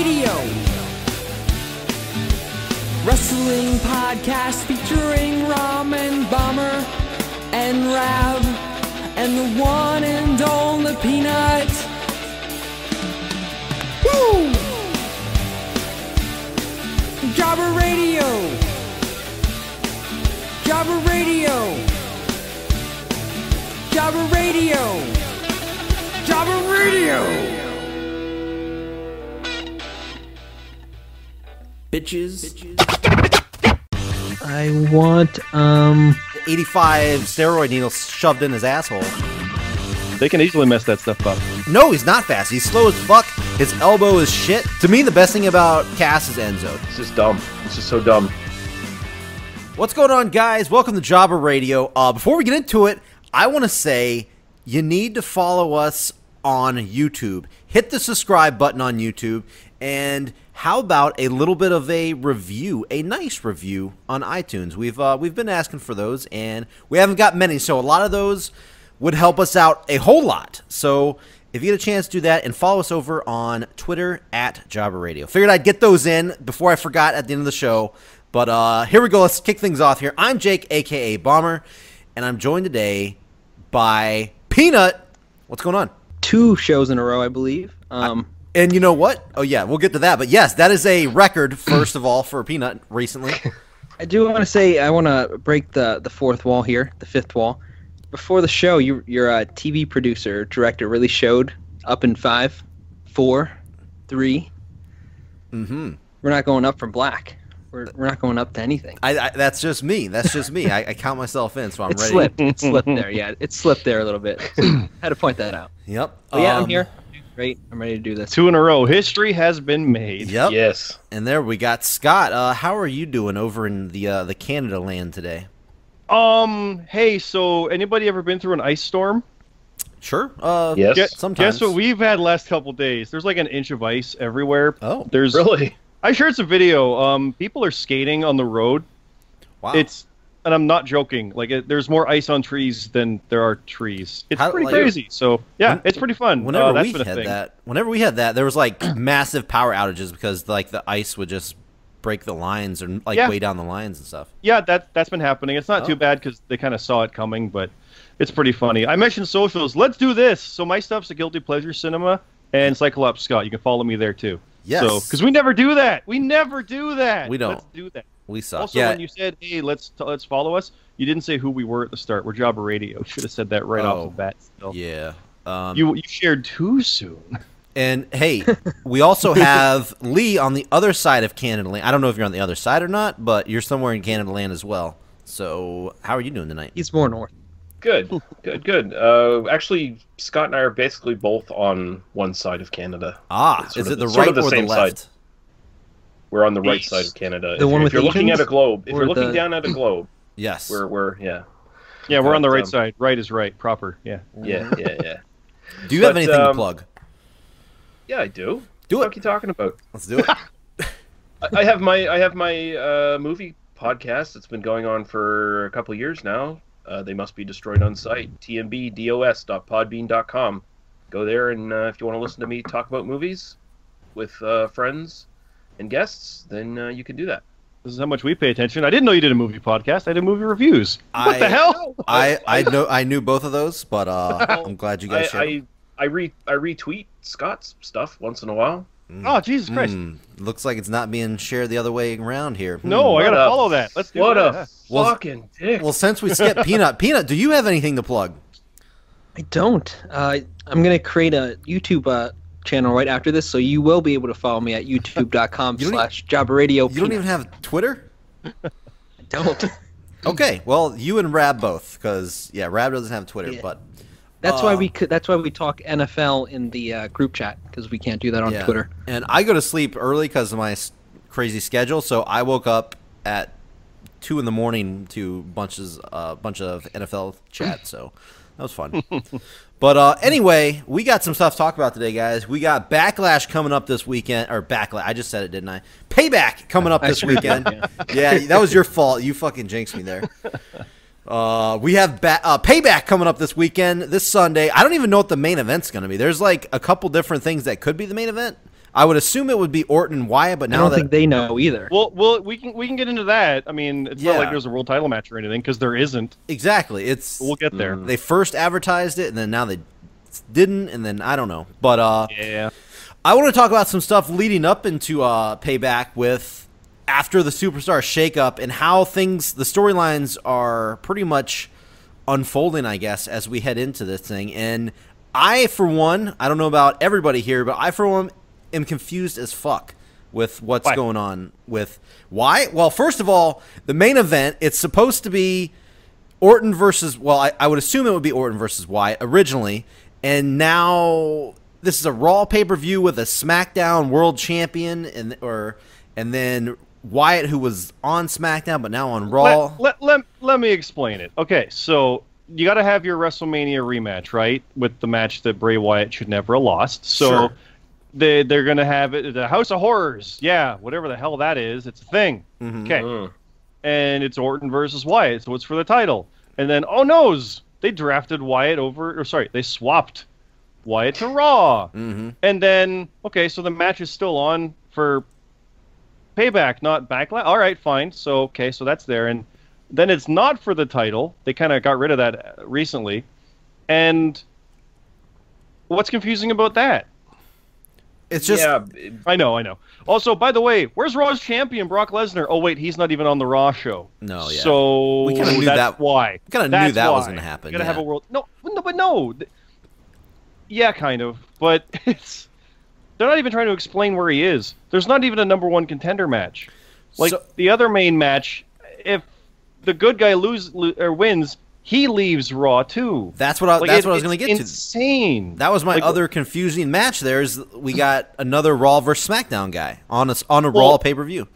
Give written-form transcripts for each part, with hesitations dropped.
Radio. Wrestling podcast featuring Ramen Bomber and Rab and the one and only Peanut. Woo! Jobber Radio. Jobber Radio. Jobber Radio. Jobber Radio. Bitches. I want 85 steroid needles shoved in his asshole. They can easily mess that stuff up. No, he's not fast. He's slow as fuck. His elbow is shit. To me, the best thing about Cass is Enzo. It's just dumb. It's just so dumb. What's going on, guys? Welcome to Jobber Radio. Before we get into it, I want to say you need to follow us on YouTube. Hit the subscribe button on YouTube, and how about a little bit of a review, a nice review on iTunes? We've been asking for those, and we haven't got many, so a lot of those would help us out a whole lot. So if you get a chance to do that, and follow us over on Twitter at Jobber Radio. Figured I'd get those in before I forgot at the end of the show. But here we go. Let's kick things off here. I'm Jake, a.k.a. Bomber, and I'm joined today by Peanut. What's going on? 2 shows in a row, I believe. And you know what? Oh, yeah, we'll get to that. But, yes, that is a record, first of all, for Peanut recently. I do want to say I want to break the fourth wall here, the fifth wall. Before the show, your TV producer, director really showed up in 5, 4, 3. Mm-hmm. We're not going up from black. We're not going up to anything. That's just me. That's just me. I count myself in, so I'm ready. It slipped there. Yeah, it slipped there a little bit. So, had to point that out. Yep. But yeah, I'm here. Great. I'm ready to do this. 2 in a row. History has been made. Yep. Yes. And there we got Scott. How are you doing over in the Canada land today? Hey, so anybody ever been through an ice storm? Sure. Yes. Sometimes. Guess what we've had last couple days? There's like an inch of ice everywhere. Oh. There's Really? I shared some video. People are skating on the road. Wow. And I'm not joking. Like, there's more ice on trees than there are trees. It's pretty crazy. So yeah, it's pretty fun. Whenever we had that, there was like massive power outages because like the ice would just break the lines and way down the lines and stuff. Yeah, that's been happening. It's not too bad because they kind of saw it coming, but it's pretty funny. I mentioned socials. Let's do this. So my stuff's a Guilty Pleasure Cinema and Cyclops Scott. You can follow me there too. Yes. So because we never do that. We never do that. We don't. Let's do that. We suck. Also, when you said, "Hey, let's follow us," you didn't say who we were at the start. We're Jobber Radio. Should have said that right off the bat. Still. Yeah. You shared too soon. And hey, we also have Lee on the other side of Canada land. I don't know if you're on the other side or not, but you're somewhere in Canada land as well. So how are you doing tonight? He's more north. Good. Actually, Scott and I are basically both on one side of Canada. Is it the right or the left? Side. We're on the right side of Canada. If you're looking at a globe, if you're looking the... down at a globe, yes, we're we're on the right side. Right is right, proper. Yeah. Yeah. Do you have anything to plug? Yeah, I do. Do it. What are you talking about? Let's do it. I have my movie podcast. It's been going on for a couple of years now. They Must Be Destroyed on Sight. tmbdos.podbean.com. Go there, and if you want to listen to me talk about movies with friends and guests, then you can do that. This is how much we pay attention. I didn't know you did a movie podcast. I did movie reviews. What the hell? I knew both of those, but I'm glad you guys shared. I retweet Scott's stuff once in a while. Oh, Jesus Christ. Looks like it's not being shared the other way around here. No, I got to follow that. Let's do what that. What a fucking dick. Well, since we skipped Peanut, do you have anything to plug? I don't. I'm going to create a YouTube channel right after this, so you will be able to follow me at youtube.com/jobberradio. You don't even have Twitter? I don't. Okay, well, you and Rab both, because Rab doesn't have Twitter, but that's why we talk NFL in the group chat, because we can't do that on Twitter. And I go to sleep early because of my crazy schedule, so I woke up at 2 in the morning to bunch of NFL chat, so that was fun. But anyway, we got some stuff to talk about today, guys. We got Backlash coming up this weekend. Or Backlash. I just said it, didn't I? Payback coming up this weekend. Yeah, that was your fault. You fucking jinxed me there. We have Payback coming up this weekend, this Sunday. I don't even know what the main event's going to be. There's like a couple different things that could be the main event. I would assume it would be Orton and Wyatt, but I now don't that think they know either. Well, we can get into that. I mean, it's not Yeah. like there's a world title match or anything because there isn't. exactly, it's We'll get there. they first advertised it, and then now they didn't, and then I don't know. But Yeah. I want to talk about some stuff leading up into Payback with after the Superstar shakeup and how the storylines are pretty much unfolding, I guess, as we head into this thing. And I, for one, I don't know about everybody here, but I, for one, am confused as fuck with what's Why? going on with why. Well, first of all, the main event, it's supposed to be Orton versus, well, I would assume it would be Orton versus Wyatt originally, and now this is a Raw pay-per-view with a SmackDown World Champion, and then Wyatt, who was on SmackDown but now on Raw. Let me explain it. Okay, so you got to have your WrestleMania rematch, right? With the match that Bray Wyatt should never have lost. So Sure. they're going to have it, the House of Horrors. Yeah, whatever the hell that is. It's a thing. Mhm. Okay. And it's Orton versus Wyatt, so it's for the title. And then, oh noes, they drafted Wyatt they swapped Wyatt to Raw. Mm-hmm. And then, okay, so the match is still on for Payback, not Backlash. All right, fine. So, okay, so that's there. And then it's not for the title. They kind of got rid of that recently. And what's confusing about that? It's just yeah, I know. Also, by the way, where's Raw's champion, Brock Lesnar? Oh, wait, he's not even on the Raw show. No, yeah. So We kinda knew that's that- why. we kinda knew That's that was why. gonna happen, You gotta yeah. have a world. No. Yeah, kind of. But it's they're not even trying to explain where he is. There's not even a number one contender match. Like So- the other main match, if the good guy wins, he leaves Raw too. that's what I was going to get to. Insane. That was my Like, other confusing match. There is we got another Raw versus SmackDown guy on a Raw pay-per-view.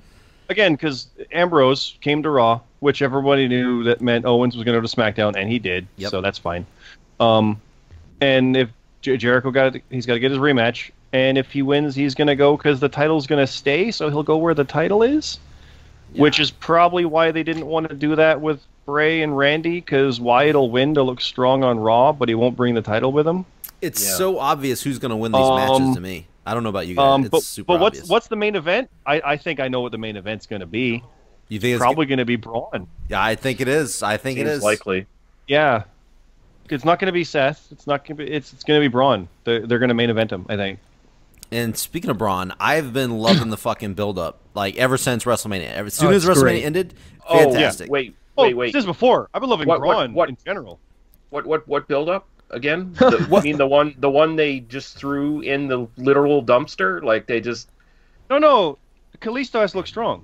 Again, because Ambrose came to Raw, which everybody knew that meant Owens was going to go to SmackDown, and he did. Yep. So that's fine. And if Jericho he's got to get his rematch, and if he wins, he's going to go because the title's going to stay, so he'll go where the title is. Which is probably why they didn't want to do that with Bray and Randy, because Wyatt will win to look strong on Raw, but he won't bring the title with him. It's Yeah. so obvious who's going to win these matches to me. I don't know about you guys. It's super but obvious. what's the main event? I think I know what the main event's going to be. You think it's Probably going to be Braun. Yeah, I think it is. I think it seems is. likely. Yeah, it's not going to be Seth. It's not going to be. It's going to be Braun. They're going to main event him, I think. And speaking of Braun, I've been loving the fucking build-up, like ever since WrestleMania. As soon as it's WrestleMania great. ended, Oh, fantastic. wait. Since before, I've been loving What- Braun what- in general. What build up again? I mean the one they just threw in the literal dumpster? Like they just No, Kalisto has to look strong.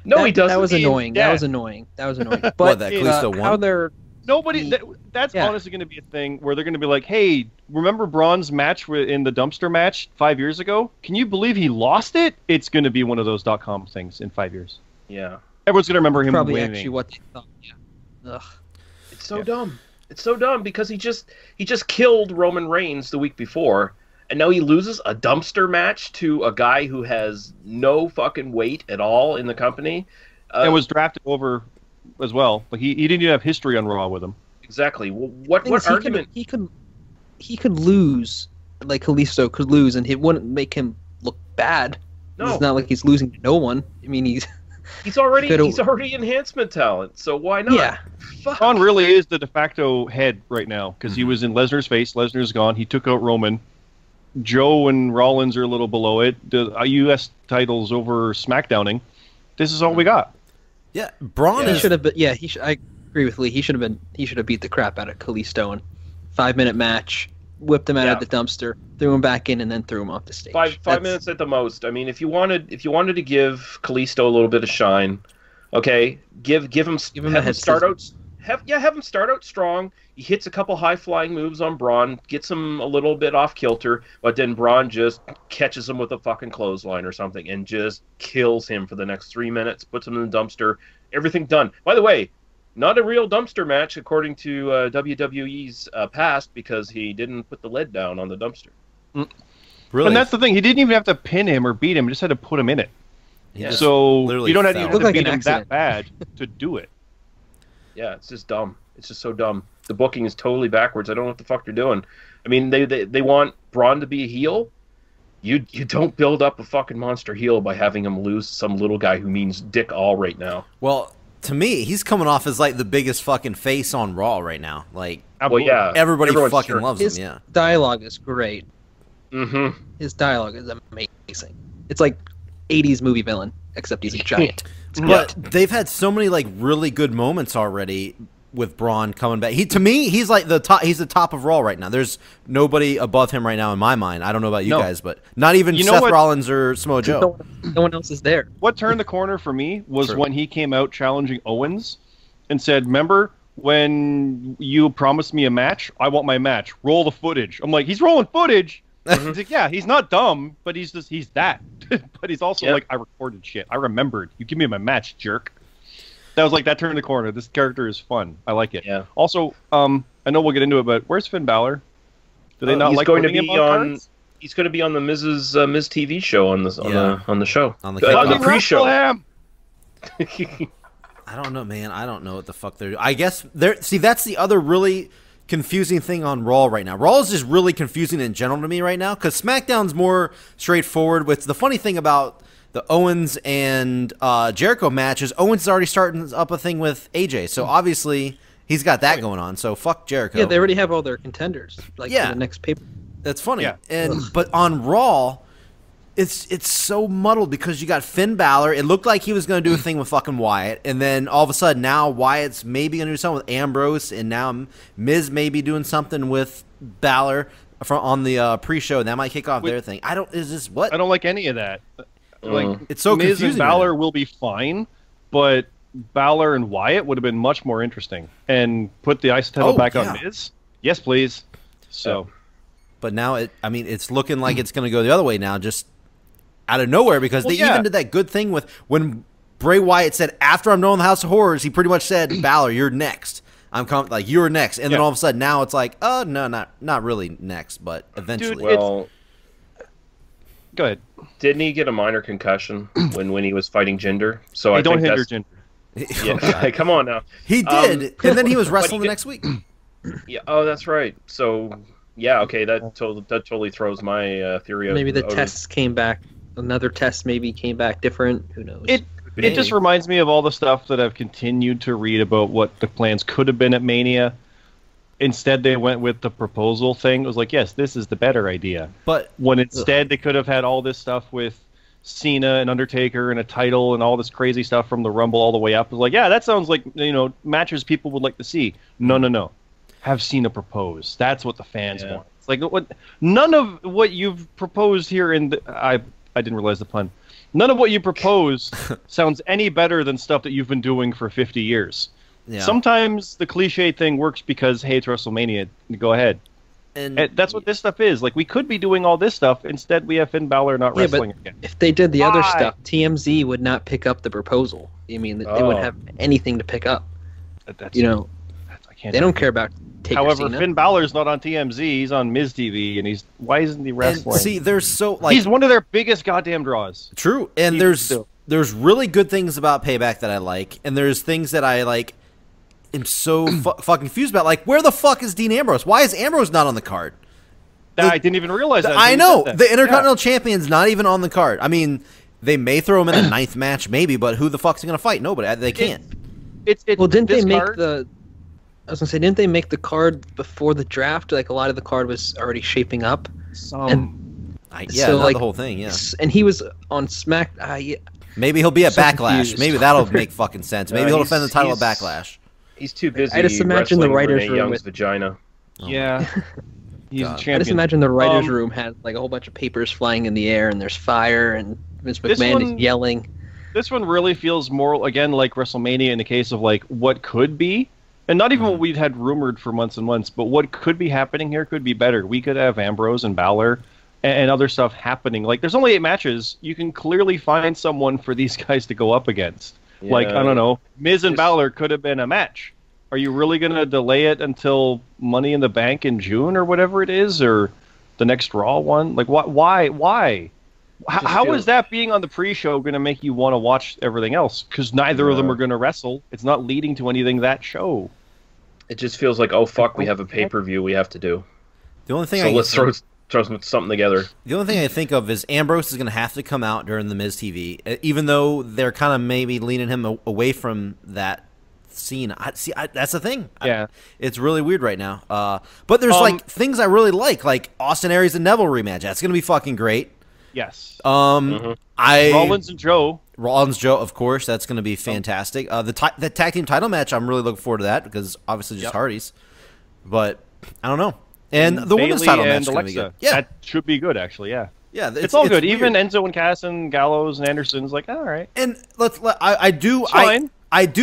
no, he doesn't. That was annoying. Yeah. That was annoying. But What, that Kalisto how won? they're Nobody. That's Yeah. honestly going to be a thing where they're going to be like, "Hey, remember Braun's match in the dumpster match 5 years ago? Can you believe he lost it?" It's going to be one of those .com things in 5 years. Yeah, Everyone's going to remember him probably winning. actually what they thought. Yeah. Ugh. it's so dumb. It's so dumb because he just killed Roman Reigns the week before, and now he loses a dumpster match to a guy who has no fucking weight at all in the company. And was drafted over as well. Like he didn't even have history on Raw with him. Exactly. Well, what Thing is, argument? he could lose, like Kalisto could lose, and it wouldn't make him look bad. No. It's not like he's losing to no one. I mean, he's He's already could've- enhancement talent, so why not? yeah. Fuck. Braun really is the de facto head right now because he was in Lesnar's face. Lesnar's gone. He took out Roman. Joe and Rollins are a little below it. The U.S. titles over SmackDowning. This is all we got. Yeah, Braun He is. should have been. Yeah, he should. I agree with Lee. He should have been. He should have beat the crap out of Kalisto in 5-minute match. Whipped him out Yeah. of the dumpster, threw him back in, and then threw him off the stage. Five That's- minutes at the most. I mean, if you wanted to give Kalisto a little bit of shine, okay, give him Give him have a him head start out scissors. have him start out strong. He hits a couple high flying moves on Braun, gets him a little bit off kilter, but then Braun just catches him with a fucking clothesline or something and just kills him for the next 3 minutes, puts him in the dumpster. Everything done. By the way, not a real dumpster match according to WWE's past because he didn't put the lid down on the dumpster. Really? And that's the thing. He didn't even have to pin him or beat him. He just had to put him in it. He just So literally you don't have fell. to Looked like beat an him accident. that bad to do it. Yeah, it's just dumb. It's just so dumb. The booking is totally backwards. I don't know what the fuck they're doing. I mean, they want Braun to be a heel, You don't build up a fucking monster heel by having him lose some little guy who means dick all right now. Well, to me, he's coming off as like the biggest fucking face on Raw right now. Like, Well, yeah, everybody everyone's fucking sure. loves His him. Yeah. dialogue is great. Mm-hmm. His dialogue is amazing. It's like 80s movie villain, except he's a giant. But they've had so many like really good moments already with Braun coming back. To me, he's like the top. He's the top of Raw right now. There's nobody above him right now in my mind. I don't know about you guys, but not even Seth Rollins or Samoa Joe. No one else is there. What turned the corner for me was True. when he came out challenging Owens and said, "Remember when you promised me a match? I want my match. Roll the footage." I'm like, he's rolling footage. He's like, yeah, he's not dumb, but he's that. But he's also like, I recorded shit. I remembered. You give me my match, jerk. That was like, that turned the corner. This character is fun. I like it. Yeah. Also, I know we'll get into it, but where's Finn Balor? Do they not he's like going to putting be him on? cards? He's going to be on the Miz TV show on the show On the on the kickoff. pre-show. Wrestle him! I don't know, man. I don't know what the fuck they're. I guess they're. See, that's the other really confusing thing on Raw right now. Raw is just really confusing in general to me right now because SmackDown's more straightforward. With the funny thing about the Owens and Jericho match is Owens is already starting up a thing with AJ, so obviously he's got that going on. So fuck Jericho. Yeah, they already have all their contenders. Like Yeah. for the next paper. That's funny. Yeah. But on Raw, it's so muddled because you got Finn Balor. It looked like he was going to do a thing with fucking Wyatt, and then all of a sudden now Wyatt's maybe going to do something with Ambrose, and now Miz may be doing something with Balor on the pre-show, and that might kick off their thing. I don't like any of that. Like, It's so Miz confusing and Balor right now. will be fine, but Balor and Wyatt would have been much more interesting. And put the IC title back on Miz? Yes, please. So, But now it's looking like it's going to go the other way now, just out of nowhere, because they even did that good thing with when Bray Wyatt said, "After I'm done with the House of Horrors," he pretty much said, "Balor, you're next. You're next." And then all of a sudden now it's like, "Oh no, not really next, but eventually." Dude, Well, go ahead. didn't he get a minor concussion when he was fighting Jinder? So I don't think hinder that's, Jinder. Yeah, come on now. He did, and then he was wrestling the next week. Yeah. Oh, that's right. So yeah, okay, that totally throws my theory of Maybe the tests came back. Another test maybe came back different. Who knows? It just reminds me of all the stuff that I've continued to read about what the plans could have been at Mania. Instead, they went with the proposal thing. It was like, yes, this is the better idea. But when instead they could have had all this stuff with Cena and Undertaker and a title and all this crazy stuff from the Rumble all the way up. It was like, yeah, that sounds like, matches people would like to see. No. Have Cena propose. That's what the fans want. It's like, none of what you've proposed here I didn't realize the pun. None of what you propose sounds any better than stuff that you've been doing for 50 years. Yeah. Sometimes the cliche thing works because, hey, it's WrestleMania. Go ahead. And that's what this stuff is. Like, we could be doing all this stuff. Instead, we have Finn Balor not wrestling again. If they did the other stuff, TMZ would not pick up the proposal. I mean, they wouldn't have anything to pick up. I can't. They don't care about Taker. However, Cena. Finn Balor's not on TMZ. He's on Miz TV, and why isn't he wrestling? And see, there's so like he's one of their biggest goddamn draws. True, and there's really good things about Payback that I like, and there's things that I like. Am so fucking confused about. Like, where the fuck is Dean Ambrose? Why is Ambrose not on the card? I didn't even realize that. I know the Intercontinental Champion's not even on the card. I mean, they may throw him in a ninth match, maybe, but who the fuck's going to fight? Nobody. They can't. Well, didn't they make the? I was gonna say, didn't they make the card before the draft? Like, a lot of the card was already shaping up. Not the whole thing. Yeah, and he was on Smack. Maybe he'll be at Backlash. Confused. Maybe that'll make fucking sense. Maybe he'll defend the title at Backlash. He's too busy. I just imagine the writers' room Young's with vagina. Yeah, he's a champion. I just imagine the writers' room had like a whole bunch of papers flying in the air, and there's fire, and Vince McMahon is yelling. This one really feels more again like WrestleMania in the case of like what could be, and not even what we'd had rumored for months and months, but what could be happening here could be better. We could have Ambrose and Balor and other stuff happening. Like, there's only 8 matches. You can clearly find someone for these guys to go up against. Yeah. Like, I don't know, Miz and Balor could have been a match. Are you really going to delay it until Money in the Bank in June or whatever it is, or the next Raw one? Like, why? How is that being on the pre-show going to make you want to watch everything else? Because neither of them are going to wrestle. It's not leading to anything that show. It just feels like, oh fuck, we have a pay-per-view we have to do. The only thing So let's throw throw something together. The only thing I think of is Ambrose is going to have to come out during the Miz TV, even though they're kind of maybe leaning him away from that scene. That's the thing. Yeah. It's really weird right now. But there's like things I really like Austin Aries and Neville rematch. That's going to be fucking great. Yes. Rollins and Joe, of course. That's going to be fantastic. The tag team title match, I'm really looking forward to that because obviously just Hardys. But I don't know. And the women's title match is going to be good. Yeah, that should be good actually. Yeah. Yeah, it's all good. Weird. Even Enzo and Cass and Gallows and Anderson's like, all right. And I do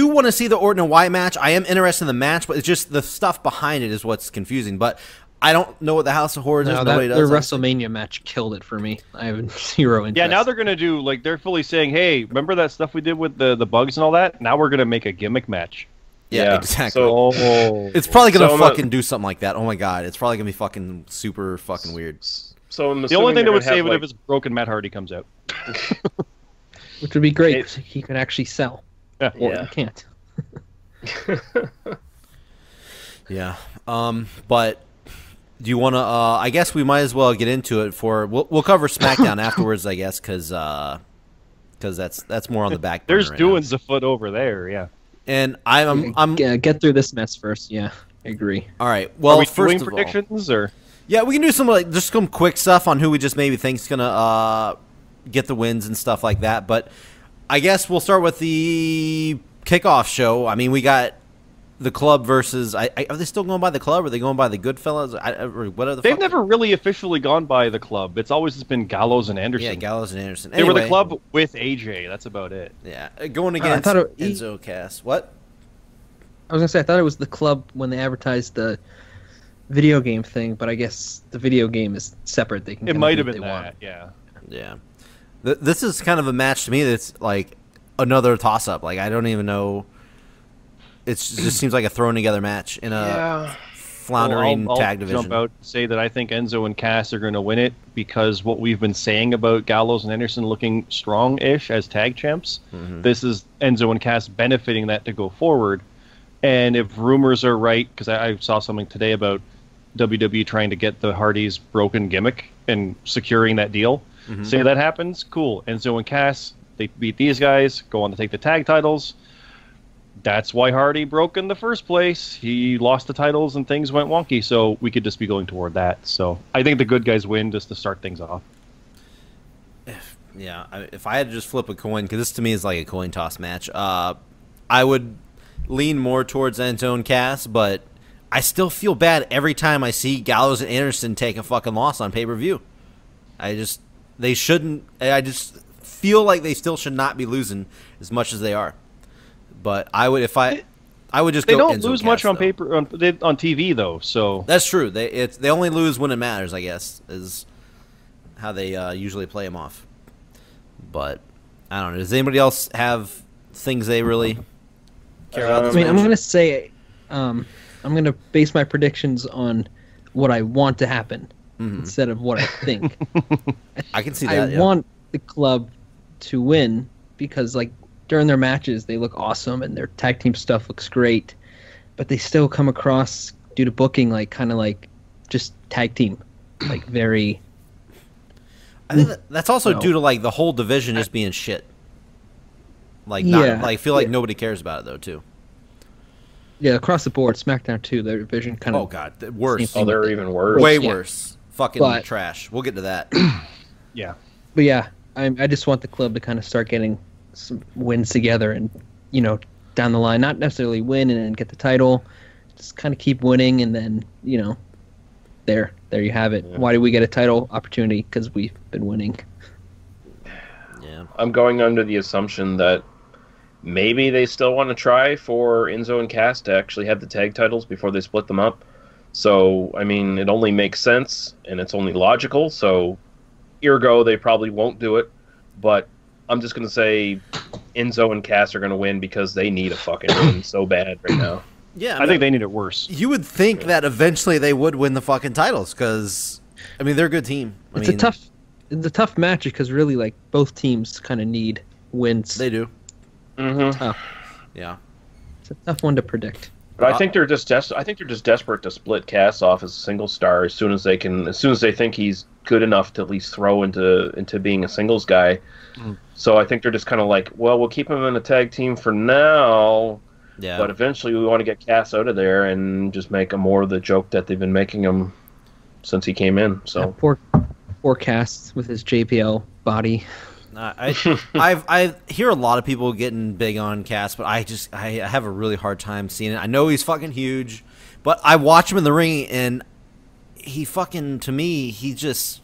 want to see the Orton and Wyatt match. I am interested in the match, but it's just the stuff behind it is what's confusing. But I don't know what the House of Horrors is. Nobody does. Their WrestleMania match killed it for me. I have zero interest. Yeah, now they're gonna do like they're fully saying, hey, remember that stuff we did with the bugs and all that? Now we're gonna make a gimmick match. Yeah, exactly. So, it's probably gonna fucking do something like that. Oh my god, it's probably gonna be fucking super fucking weird. So the only thing that would save it if it's broken Matt Hardy comes out, which would be great because he can actually sell. Yeah, Orton can't. Yeah, but do you want to? I guess we might as well get into it. We'll cover SmackDown afterwards, I guess, because that's more on the back burner. There's doings afoot over there, yeah. And I'm get through this mess first. Yeah, I agree. All right. Well, are we first doing of predictions all, or yeah, we can do just some quick stuff on who we just maybe think's gonna get the wins and stuff like that. But I guess we'll start with the kickoff show. I mean, we got the Club versus. Are they still going by the Club? Or are they going by the Goodfellas? What are the? They've never really officially gone by the Club. It's always just been Gallows and Anderson. Yeah, Gallows and Anderson. They were the Club with AJ. That's about it. Yeah, going against Enzo Cass. What? I was gonna say I thought it was the Club when they advertised the video game thing, but I guess the video game is separate. They can. It might have been that. Yeah. Yeah. This is kind of a match to me that's like another toss-up. Like I don't even know. It just seems like a thrown together match in a floundering tag division. I'll jump out and say that I think Enzo and Cass are going to win it because what we've been saying about Gallows and Anderson looking strong-ish as tag champs, this is Enzo and Cass benefiting that to go forward. And if rumors are right, because I saw something today about WWE trying to get the Hardys broken gimmick and securing that deal. Say that happens, cool. Enzo and Cass, they beat these guys, go on to take the tag titles. That's why Hardy broke in the first place. He lost the titles and things went wonky, so we could just be going toward that. So I think the good guys win just to start things off. If I had to just flip a coin, because this to me is like a coin toss match, I would lean more towards Enzo and Cass, but I still feel bad every time I see Gallows and Anderson take a fucking loss on pay-per-view. I just feel like they still should not be losing as much as they are. But I would I would just they go don't Enzo lose Cass, much on though. paper on TV though. So That's true. They only lose when it matters, I guess, is how they usually play them off. But I don't know. Does anybody else have things they really care about? This I mean, match? I'm gonna say, I'm gonna base my predictions on what I want to happen instead of what I think. I can see that. I want the Club to win because, like, during their matches, they look awesome and their tag team stuff looks great, but they still come across, due to booking, like kind of like just tag team, like very. I think that's also due to like the whole division just being shit. Like, I feel like nobody cares about it though too. Yeah, across the board, SmackDown too. Their division kind of. Oh god, worse. Oh, they're even worse. Way Yeah. worse. Fucking trash. We'll get to that. yeah. But yeah, I just want the Club to kind of start getting some wins together, and down the line, not necessarily win and then get the title, just kind of keep winning, and then there you have it. Yeah. Why do we get a title opportunity? Because we've been winning. Yeah, I'm going under the assumption that maybe they still want to try for Enzo and Cass to actually have the tag titles before they split them up. So, I mean, it only makes sense, and it's only logical, so ergo, they probably won't do it. But I'm just going to say Enzo and Cass are going to win because they need a fucking win so bad right now. Yeah, I think they need it worse. You would think that eventually they would win the fucking titles because, I mean, they're a good team. It's a tough match because really, like, both teams kind of need wins. They do. Mm-hmm. Tough. Yeah. It's a tough one to predict. But I think they're just desperate to split Cass off as a single star as soon as they think he's good enough to at least throw into being a singles guy. So I think they're just kind of like, well, we'll keep him in a tag team for now, but eventually we want to get Cass out of there and just make him more of the joke that they've been making him since he came in. So poor Cass with his JPL body. I hear a lot of people getting big on Cass, but I have a really hard time seeing it. I know he's fucking huge, but I watch him in the ring, and he fucking, to me, he just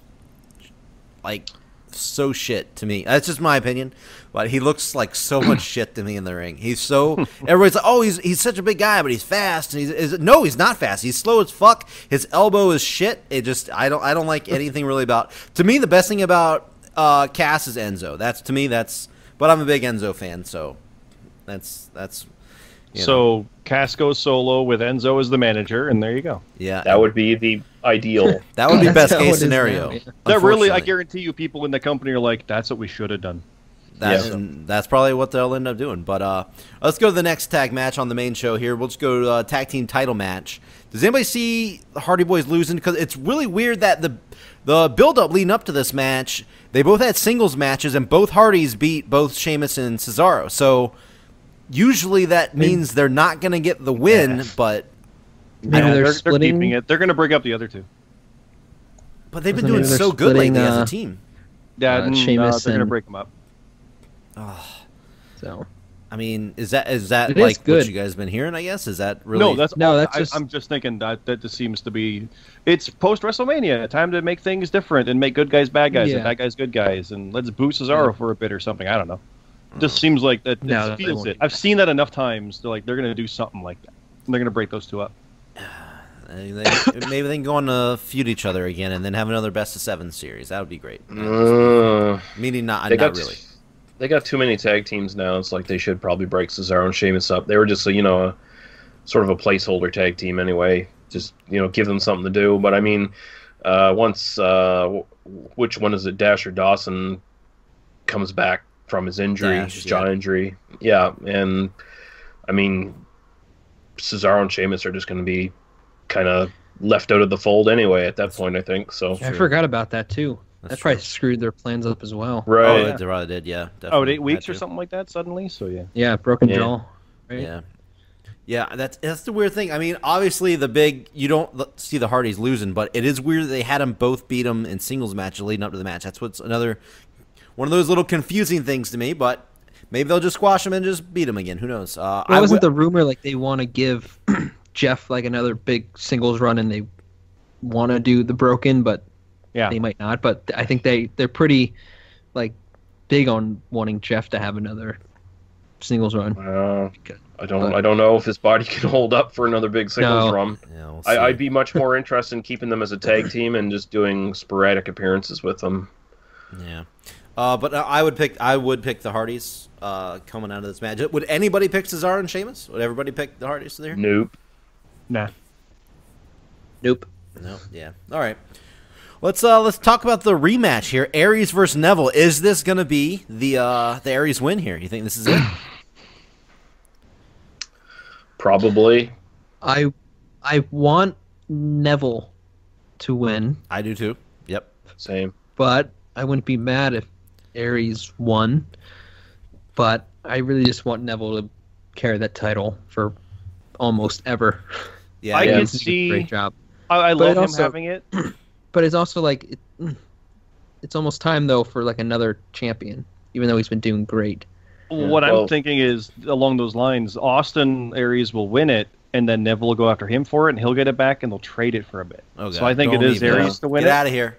like so shit to me. That's just my opinion, but he looks like so much shit to me in the ring. He's so everybody's like, oh, he's such a big guy, but he's fast. And no, he's not fast. He's slow as fuck. His elbow is shit. It just I don't like anything really about. To me, the best thing about Cass is Enzo. But I'm a big Enzo fan, so that's so Cass goes solo with Enzo as the manager, and there you go. Yeah, that would be the ideal. That would be best case scenario. Now, yeah. That really, I guarantee you, people in the company are like, "That's what we should have done." That's probably what they'll end up doing. But let's go to the next tag match on the main show here. We'll just go to tag team title match. Does anybody see the Hardy Boys losing? Because it's really weird that the build-up leading up to this match, they both had singles matches, and both Hardys beat both Sheamus and Cesaro. So usually that means they're not going to get the win, but Maybe they're splitting. keeping it. They're going to bring up the other two. but they've been Maybe doing they're so good lately splitting, as a team. Yeah, Sheamus they're going to and- break them up. So I mean, is that It is like what good. you guys have been hearing? I guess is that really No, that's just I'm just thinking that just seems to be. It's post WrestleMania time to make things different and make good guys bad guys and Yeah. bad guys good guys, and let's boo Cesaro for a bit or something. I don't know. Just seems like that. No, It they feels won't it. do I've seen that enough times. They're going to do something like that. And they're going to break those two up. maybe they can go on to feud each other again and then have another best of 7 series. That would be great. Meaning not really. They got too many tag teams now. It's like they should probably break Cesaro and Sheamus up. They were just a sort of a placeholder tag team anyway. Just give them something to do. But I mean, once which one is it? Dash or Dawson comes back from his injury, his jaw injury. Yeah, and I mean, Cesaro and Sheamus are just going to be kind of left out of the fold anyway at that point, I think. So I forgot about that too. That's That probably screwed their plans up as well. right. Oh, they probably did, yeah. Oh, Definitely 8 weeks had or to. something like that suddenly. So yeah. Yeah, broken Yeah. jaw. Right? Yeah. Yeah, that's the weird thing. I mean, obviously you don't see the Hardys losing, but it is weird that they had them both beat them in singles matches leading up to the match. That's what's one of those little confusing things to me, but maybe they'll just squash them and just beat them again. Who knows? Wasn't the rumor like they want to give Jeff like another big singles run and they want to do the broken, but Yeah. they might not. But I think they're pretty like big on wanting Jeff to have another singles run. I don't know if his body can hold up for another big singles No. run. Yeah, we'll see. I'd be much more interested in keeping them as a tag team and just doing sporadic appearances with them. Yeah. But I would pick the Hardys coming out of this match. Would anybody pick Cesaro and Sheamus? Would everybody pick the Hardys there? Nope. Nah. Nope. No. Yeah. All right. Let's talk about the rematch here. Aries versus Neville. Is this going to be the Aries win here? You think this is it? Probably. I want Neville to win, I do too. Yep. Same. but I wouldn't be mad if Aries won. But I really just want Neville to carry that title for almost ever. Yeah. I Yeah. can He's doing a see. great job. I But love it him also- having it. But it's also like it's almost time though for like another champion, even though he's been doing great. What Well- I'm thinking is along those lines. Austin Aries will win it, and then Neville will go after him for it, and he'll get it back, and they'll trade it for a bit. Oh, So God. I think it Don't is even- Aries to win Get it. out of here.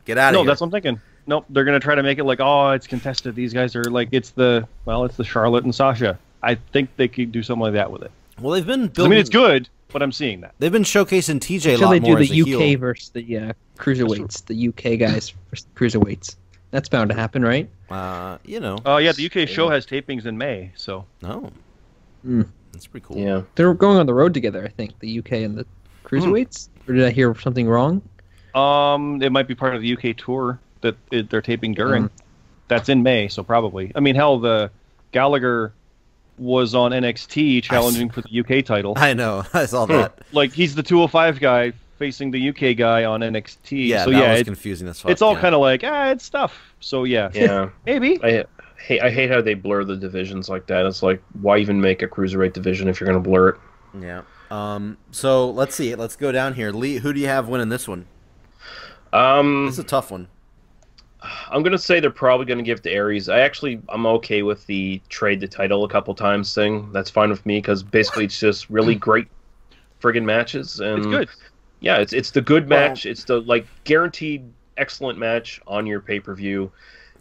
Get out of No, here. that's what I'm thinking. Nope, they're gonna try to make it like, oh, it's contested. These guys are like, it's the Charlotte and Sasha. I think they could do something like that with it. Well, they've been I building. mean, it's good, but I'm seeing that. They've been showcasing TJ a Until lot they do more the as a UK heel. versus the cruiserweights, the UK guys versus the cruiserweights. That's bound to happen, right? You know. Oh yeah, the UK show has tapings in May, so No. Mm. That's pretty cool. Yeah. They're going on the road together, I think. The UK and the cruiserweights. Or did I hear something wrong? it might be part of the UK tour that they're taping during. That's in May, so probably. I mean, hell, the Gallagher was on NXT challenging for the UK title. I know. I saw that. Like, he's the 205 guy facing the UK guy on NXT. Yeah, so that yeah, was confusing as fuck. it's all yeah. kind of like, it's stuff. So yeah, Yeah. maybe. I hate how they blur the divisions like that. It's like, why even make a cruiserweight division if you're going to blur it? Yeah. So let's see. Let's go down here. Lee, who do you have winning this one? It's a tough one. I'm going to say they're probably going to give it to Aries. I'm okay with the trade the title a couple times thing. That's fine with me because basically it's just really great friggin' matches. And It's good. Yeah, it's the good match. It's the like guaranteed excellent match on your pay-per-view.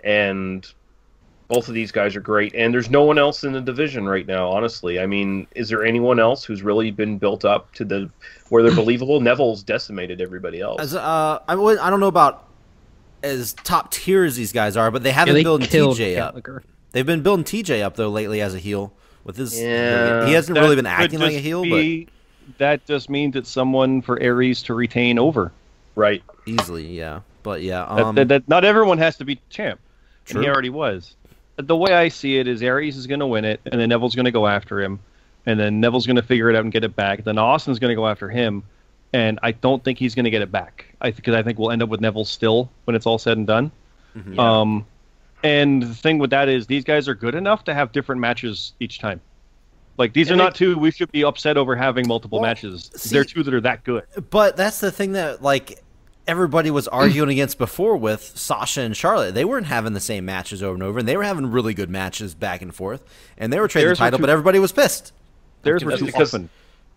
And both of these guys are great. And there's no one else in the division right now, honestly. I mean, is there anyone else who's really been built up to where they're believable? Neville's decimated everybody else. I don't know about as top tier as these guys are, but they haven't built TJ up. Gallagher. They've been building TJ up though lately as a heel. With his, Yeah. he hasn't really been acting like a heel, that just means it's someone for Aries to retain over. Right. but easily, yeah. But yeah, That not everyone has to be champ. True. And he already was. The way I see it is Aries is going to win it, and then Neville's going to go after him, and then Neville's going to figure it out and get it back. Then Austin's going to go after him, and I don't think he's going to get it back. Because I think we'll end up with Neville still when it's all said and done. Mhm. And the thing with that is these guys are good enough to have different matches each time. Like, these are not two we should be upset over having multiple matches. They're two that are that good. But that's the thing that like everybody was arguing against before with Sasha and Charlotte. They weren't having the same matches over and over, and they were having really good matches back and forth. And they were trading the title, but everybody was pissed. Theirs were too often.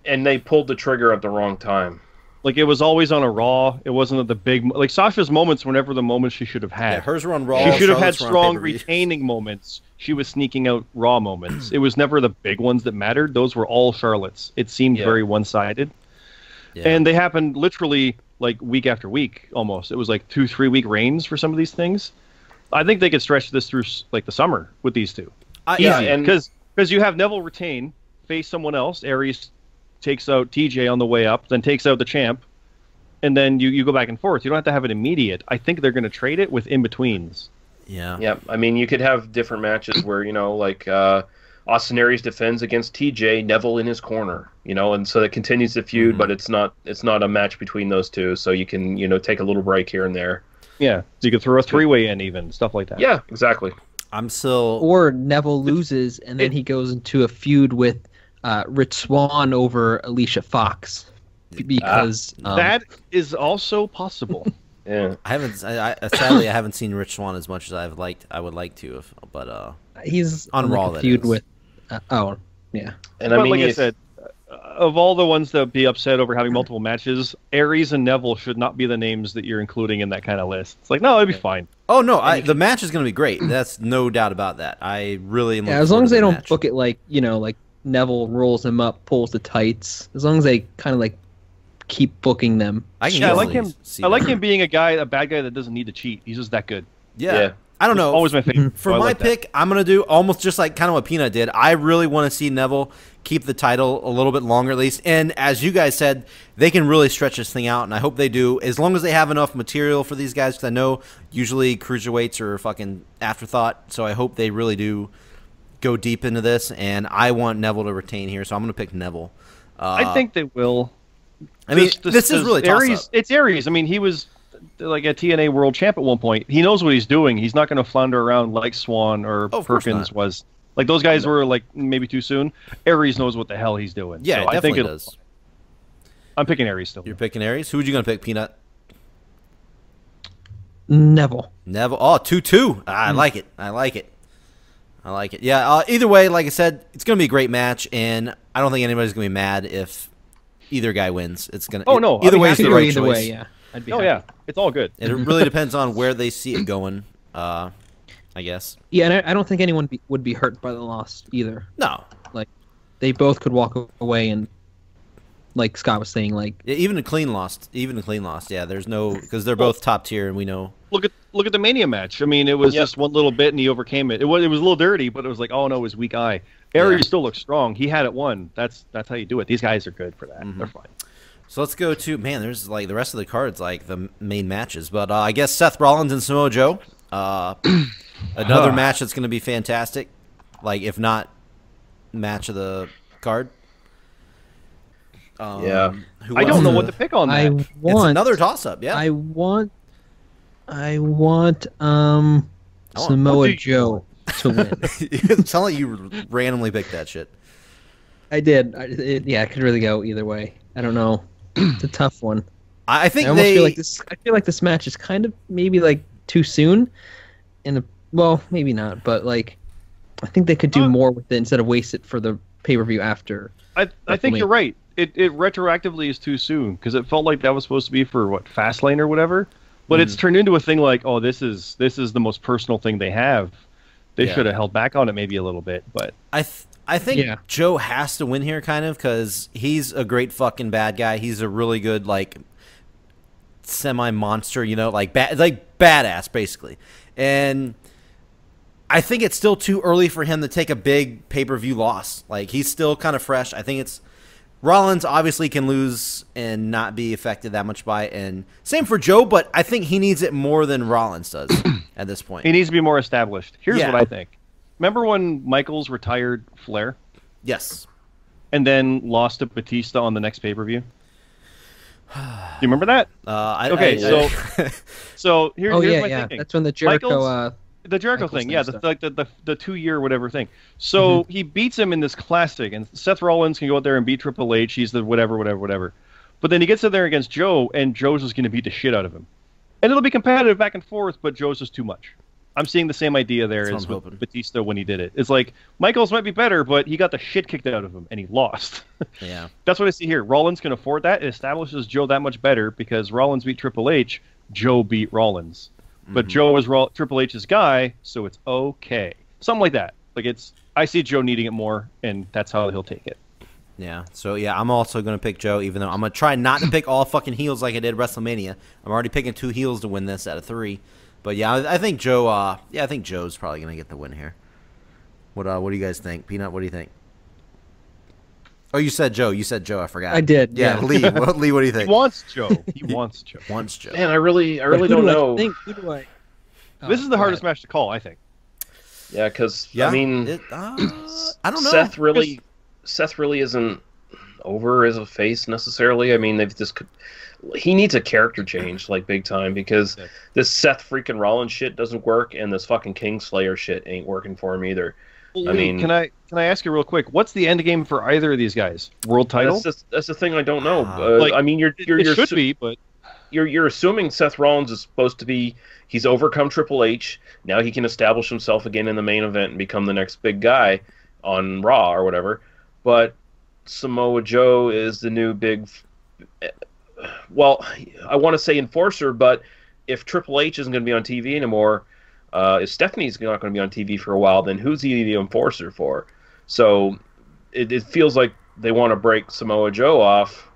And they pulled the trigger at the wrong time. Like, it was always on a Raw. It wasn't at the big... Like, Sasha's moments were never the moments she should have had. Yeah, hers were on Raw. She should have had Charlotte's were on strong pay-per-view. retaining moments. She was sneaking out Raw moments. It was never the big ones that mattered. Those were all Charlotte's. It seemed very one-sided. Yeah. And they happened literally, like, week after week, almost. It was like 2-3 week reigns for some of these things. I think they could stretch this through, like, the summer with these two. Yeah, Easy. and- Because you have Neville retain, face someone else. Aries takes out TJ on the way up, then takes out the champ. And then you go back and forth. You don't have to have it immediate. I think they're going to trade it with in-betweens. Yeah. Yeah, I mean, you could have different matches where, like Austin Aries defends against TJ, Neville in his corner, and so it continues the feud, but it's not a match between those two, so you can, take a little break here and there. Yeah, so you could throw a three-way in even, stuff like that. Yeah, exactly. I'm still... Or Neville loses, and then he goes into a feud with Rich Swann over Alicia Fox. Because that is also possible. Yeah, sadly I haven't seen Rich Swann as much as I would like to, but he's on Raw, a feud that is. with. Yeah. and But I mean, like I said, of all the ones that would be upset over having multiple matches, Aries and Neville should not be the names that you're including in that kind of list. It's like, no, it'd be fine. Oh no, the match is going to be great. That's no doubt about that. I really am. Yeah, as long as they don't book it like like Neville rolls him up, pulls the tights. As long as they kind of like keep booking them. I like him. I like him being a bad guy that doesn't need to cheat. He's just that good. Yeah. I don't know. Always my favorite. For So I my like that. pick, I'm going to do almost just like kind of what Peanut did. I really want to see Neville keep the title a little bit longer at least. And as you guys said, they can really stretch this thing out, and I hope they do, as long as they have enough material for these guys, because I know usually cruiserweights are a fucking afterthought, so I hope they really do go deep into this, and I want Neville to retain here, so I'm going to pick Neville. I think they will. I mean, this is really Aries. toss-up. It's Aries. I mean, he was like a TNA World Champ at one point. He knows what he's doing. He's not going to flounder around like Swan or of course Perkins not. was. Like, those guys were like maybe too soon. Aries knows what the hell he's doing. Yeah, so it I think definitely does. I'm picking Aries still. You're picking Aries? Who would you going to pick, Peanut? Neville. Neville. Oh, 2-2. I like it. I like it. I like it. Yeah, either way, like I said, it's going to be a great match, and I don't think anybody's going to be mad if either guy wins. It's going to. Oh, no, Either I'd be way is happy the right Either choice. way, yeah. I'd be Oh happy. yeah, it's all good. It really depends on where they see it going, I guess. Yeah, and I don't think anyone would be hurt by the loss either. No. Like, they both could walk away and, like Scott was saying, like... Yeah, even a clean loss. Yeah, there's no... Because they're both top tier, and we know... Look at the Mania match. I mean, it was just one little bit, and he overcame it. It was a little dirty, but it was like, oh no, his weak eye. Aries still looks strong. He had it won. That's how you do it. These guys are good for that. They're fine. So let's go to... Man, there's like the rest of the cards, like the main matches. But I guess Seth Rollins and Samoa Joe. Another match that's going to be fantastic. Like, if not match of the card. Yeah. Who I don't else? know what to pick on that. It's another toss-up. Yeah. I want What Samoa do you Joe to win. It sounded like you randomly picked that shit. I did. It could really go either way. I don't know. It's a tough one. I think I almost they. feel like this. I feel like this match is kind of maybe like too soon, well, maybe not, but like I think they could do more with it instead of waste it for the pay-per-view after. I think you're right. It retroactively is too soon because it felt like that was supposed to be for Fastlane or whatever, but it's turned into a thing like, oh, this is the most personal thing they have. They should have held back on it maybe a little bit, but I think Joe has to win here, kind of, because he's a great fucking bad guy. He's a really good semi-monster, like badass basically, and I think it's still too early for him to take a big pay-per-view loss. Like, he's still kind of fresh. I think Rollins obviously can lose and not be affected that much by it, and same for Joe, but I think he needs it more than Rollins does at this point. he needs to be more established. Here's what I think. Remember when Michaels retired Flair? Yes. And then lost to Batista on the next pay-per-view? Do you remember that? So here's my thinking. That's when the Jericho the Jericho Michaels thing, the 2-year whatever thing. So he beats him in this classic, and Seth Rollins can go out there and beat Triple H. He's the whatever. But then he gets in there against Joe, and Joe's just going to beat the shit out of him. And it'll be competitive back and forth, but Joe's just too much. I'm seeing the same idea there as with Batista when he did it. It's like, Michaels might be better, but he got the shit kicked out of him, and he lost. Yeah. That's what I see here. Rollins can afford that. It establishes Joe that much better because Rollins beat Triple H, Joe beat Rollins. But Joe was Triple H's guy, so it's okay. Something like that. I see Joe needing it more, and that's how he'll take it. Yeah. So I'm also gonna pick Joe, even though I'm gonna try not to pick all fucking heels like I did WrestleMania. I'm already picking 2 heels to win this out of 3. But yeah, I think Joe. I think Joe's probably gonna get the win here. What do you guys think, Peanut? What do you think? Oh, you said Joe. I forgot. I did. Yeah, Lee. Lee, what do you think? He wants Joe. Wants Joe. Man, I really don't know. Who do I? This is the hardest match to call, I think. Yeah, because I mean, I don't know. Seth really isn't over as a face necessarily. I mean, he needs a character change, big time, because this Seth freaking Rollins shit doesn't work, and this fucking Kingslayer shit ain't working for him either. I mean, can I ask you real quick? What's the end game for either of these guys? World title? That's the thing I don't know. I mean, you're assuming Seth Rollins is supposed to be. He's overcome Triple H. Now he can establish himself again in the main event and become the next big guy on Raw or whatever. But Samoa Joe is the new big. Well, I want to say enforcer, but if Triple H isn't going to be on TV anymore, if Stephanie's not going to be on TV for a while, then who's he the enforcer for? So it feels like they want to break Samoa Joe off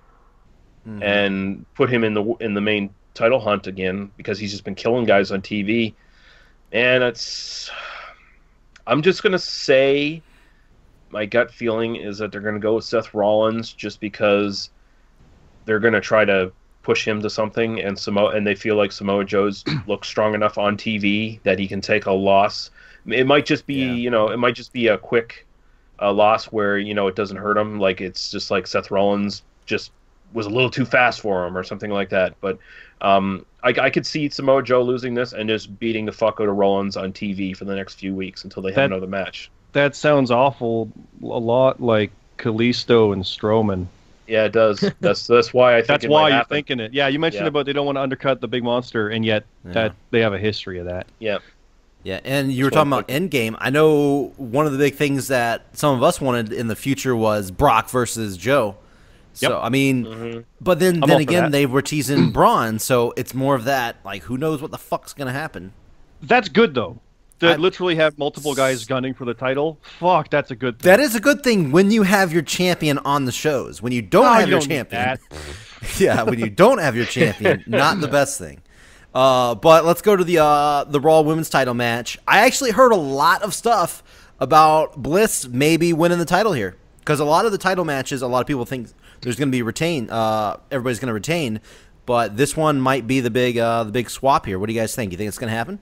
and put him in the main title hunt again because he's just been killing guys on TV. And I'm just going to say my gut feeling is that they're going to go with Seth Rollins just because they're going to try to push him to something, and they feel like Samoa Joe's looks strong enough on TV that he can take a loss. It might just be, it might just be a quick loss where, it doesn't hurt him. Like, it's just like Seth Rollins just was a little too fast for him or something like that. But I could see Samoa Joe losing this and just beating the fuck out of Rollins on TV for the next few weeks until they have another match. That sounds a lot like Kalisto and Strowman. Yeah, it does. That's why I think that's why you're thinking it. Yeah, you mentioned about they don't want to undercut the big monster, and yet that they have a history of that. Yeah. Yeah, and you were talking about Endgame. I know one of the big things that some of us wanted in the future was Brock versus Joe. So, I mean, but then again, they were teasing Braun, so it's more of that, like, who knows what the fuck's going to happen. That's good, though. To literally have multiple guys gunning for the title, fuck, that's a good thing. That is a good thing when you have your champion on the shows. When you don't have your champion. Yeah, when you don't have your champion, not the best thing. But let's go to the Raw Women's title match. I actually heard a lot of stuff about Bliss maybe winning the title here. Because a lot of the title matches, a lot of people think there's going to be everybody's going to retain. But this one might be the big swap here. What do you guys think? You think it's going to happen?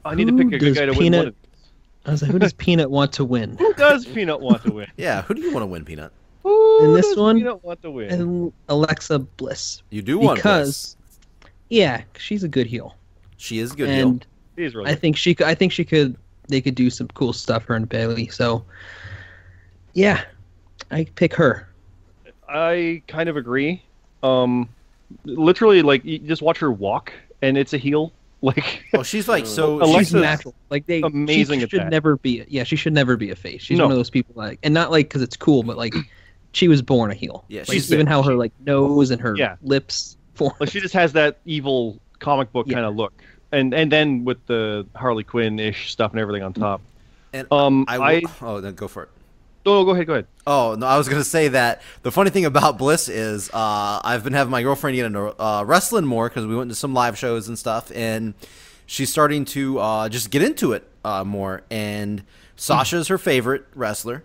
I need to pick a good guy to win one of these. I was like, who does Peanut want to win? Who does Peanut want to win? Yeah, who do you want to win, Peanut? Who In this does one, Peanut want to win? And Alexa Bliss. You do want Because, Bliss. yeah, she's a good heel. She is a good heel. And He's really I think she could. They could do some cool stuff, her and Bailey. So, yeah, I pick her. I kind of agree. Literally, like, you just watch her walk, and it's a heel. Like, Oh, she's like so. Alexa's She's she's natural. Like amazing She at should that. never be. Yeah, she should never be a face. She's No. one of those people like, and not like because it's cool, but like, she was born a heel. Yeah, Like, she's even how her like nose and her Yeah. lips form. like she just has that evil comic book Yeah. kind of look, and then with the Harley Quinn-ish stuff and everything on top. And I oh, then go for it. no, go ahead. Oh no, I was gonna say that the funny thing about Bliss is I've been having my girlfriend get into wrestling more because we went to some live shows and stuff, and she's starting to just get into it more. And Sasha's her favorite wrestler,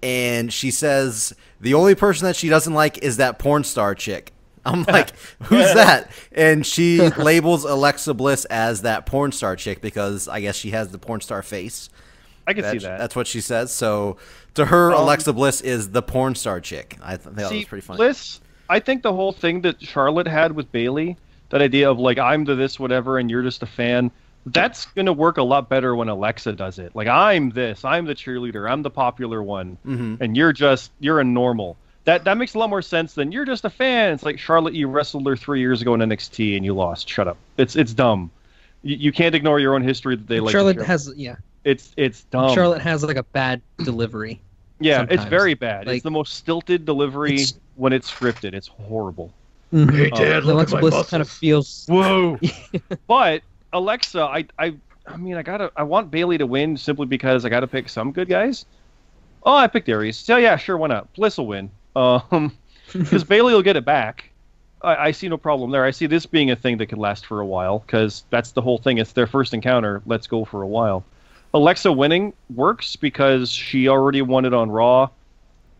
and she says the only person that she doesn't like is that porn star chick. I'm like, who's that? And she labels Alexa Bliss as that porn star chick because I guess she has the porn star face. I can see that. That's what she says. So to her, Alexa Bliss is the porn star chick. I thought that was pretty funny. Bliss, I think the whole thing that Charlotte had with Bailey, that idea of like I'm the this whatever and you're just a fan, that's gonna work a lot better when Alexa does it. Like I'm this, I'm the cheerleader, I'm the popular one, and you're a normal. That makes a lot more sense than you're just a fan. It's like Charlotte, you wrestled her 3 years ago in NXT and you lost. Shut up. It's dumb. You can't ignore your own history that they like. Charlotte has It's dumb. Charlotte has like a bad delivery. Yeah, sometimes. it's very bad. Like, it's the most stilted delivery when it's scripted. It's horrible. Hey, Dad, look Alexa at my Bliss muscles. kind of feels. Whoa! But Alexa, I want Bailey to win simply because I gotta pick some good guys. Oh, I picked Aries. So yeah, sure, why not? Bliss will win. Because Bailey will get it back. I see no problem there. I see this being a thing that could last for a while because that's the whole thing. It's their first encounter. Let's go for a while. Alexa winning works because she already won it on Raw.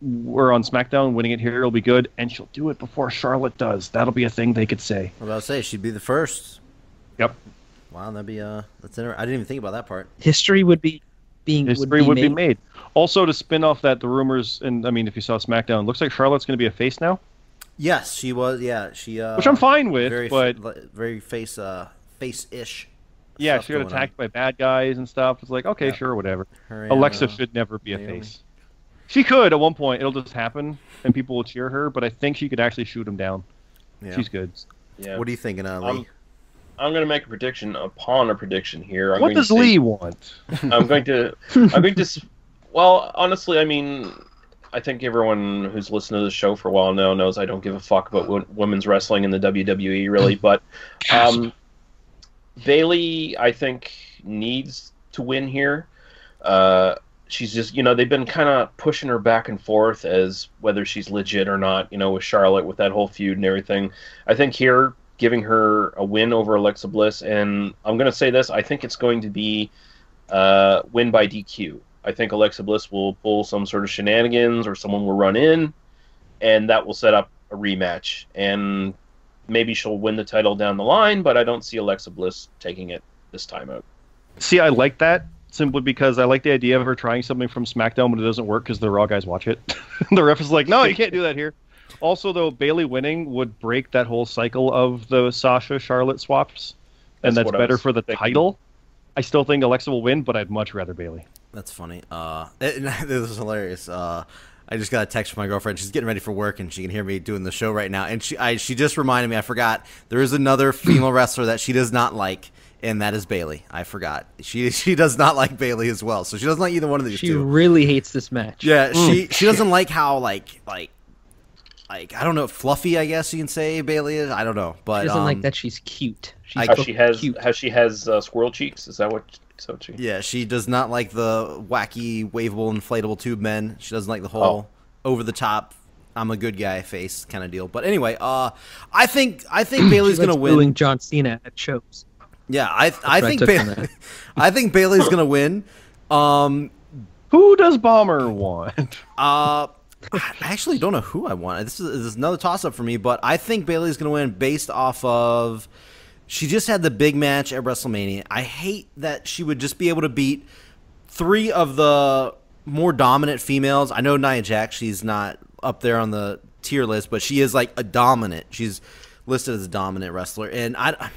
We're on SmackDown. Winning it here will be good, and she'll do it before Charlotte does. That'll be a thing they could say. I was about to say she'd be the first. Yep. Wow, that'd be that's interesting. I didn't even think about that part. History would be History would be made. Also, to spin off that, the rumors, and I mean, if you saw SmackDown, it looks like Charlotte's going to be a face now, Yes, she was. Yeah, she. which I'm fine with. Very, but very face-ish. yeah, stuff she got going attacked by bad guys and stuff. It's like, okay, Yeah. sure, whatever. Her and, Alexa should never be a Naomi. face. She could at one point. It'll just happen, and people will cheer her. But I think she could actually shoot him down. Yeah. She's good. Yeah. What are you thinking, Lee? I'm going to make a prediction upon a prediction here. What does Lee want? I'm going to. Well, honestly, I mean, I think everyone who's listened to the show for a while now knows I don't give a fuck about women's wrestling in the WWE, really. But Bailey, I think, needs to win here. She's just, they've been kind of pushing her back and forth as whether she's legit or not, with Charlotte, with that whole feud and everything. I think here, giving her a win over Alexa Bliss, and I'm going to say this, I think it's going to be win by DQ. I think Alexa Bliss will pull some sort of shenanigans or someone will run in, and that will set up a rematch. And maybe she'll win the title down the line, but I don't see Alexa Bliss taking it this time out. See, I like that simply because I like the idea of her trying something from SmackDown, but it doesn't work because the Raw guys watch it. The ref is like, no, you can't do that here. Also, though, Bailey winning would break that whole cycle of the Sasha-Charlotte swaps, and that's what I better was for the thinking. title. I still think Alexa will win, but I'd much rather Bailey. That's funny. This is hilarious. I just got a text from my girlfriend. She's getting ready for work, and she can hear me doing the show right now. And she just reminded me. I forgot there is another female wrestler that she does not like, and that is Bailey. I forgot. She does not like Bailey as well. So she doesn't like either one of these She two. really hates this match. Yeah, she doesn't like how like I don't know, fluffy, I guess you can say Bailey is. I don't know, but She doesn't like that she's cute. She's How so she has cute. squirrel cheeks? Is that what? So she? yeah, she does not like the wacky, waveable, inflatable tube men. She doesn't like the whole over the top, I'm a good guy face kind of deal. But anyway, I think Bailey's She likes gonna win. booing John Cena at shows. Yeah, I think took from that. I think Bailey's gonna win. Who does Bomber want? I actually don't know who I want. This is another toss-up for me, but I think Bailey's going to win based off of she just had the big match at WrestleMania. I hate that she would just be able to beat three of the more dominant females. I know Nia Jax, she's not up there on the tier list, but she is like a dominant. She's listed as a dominant wrestler, and I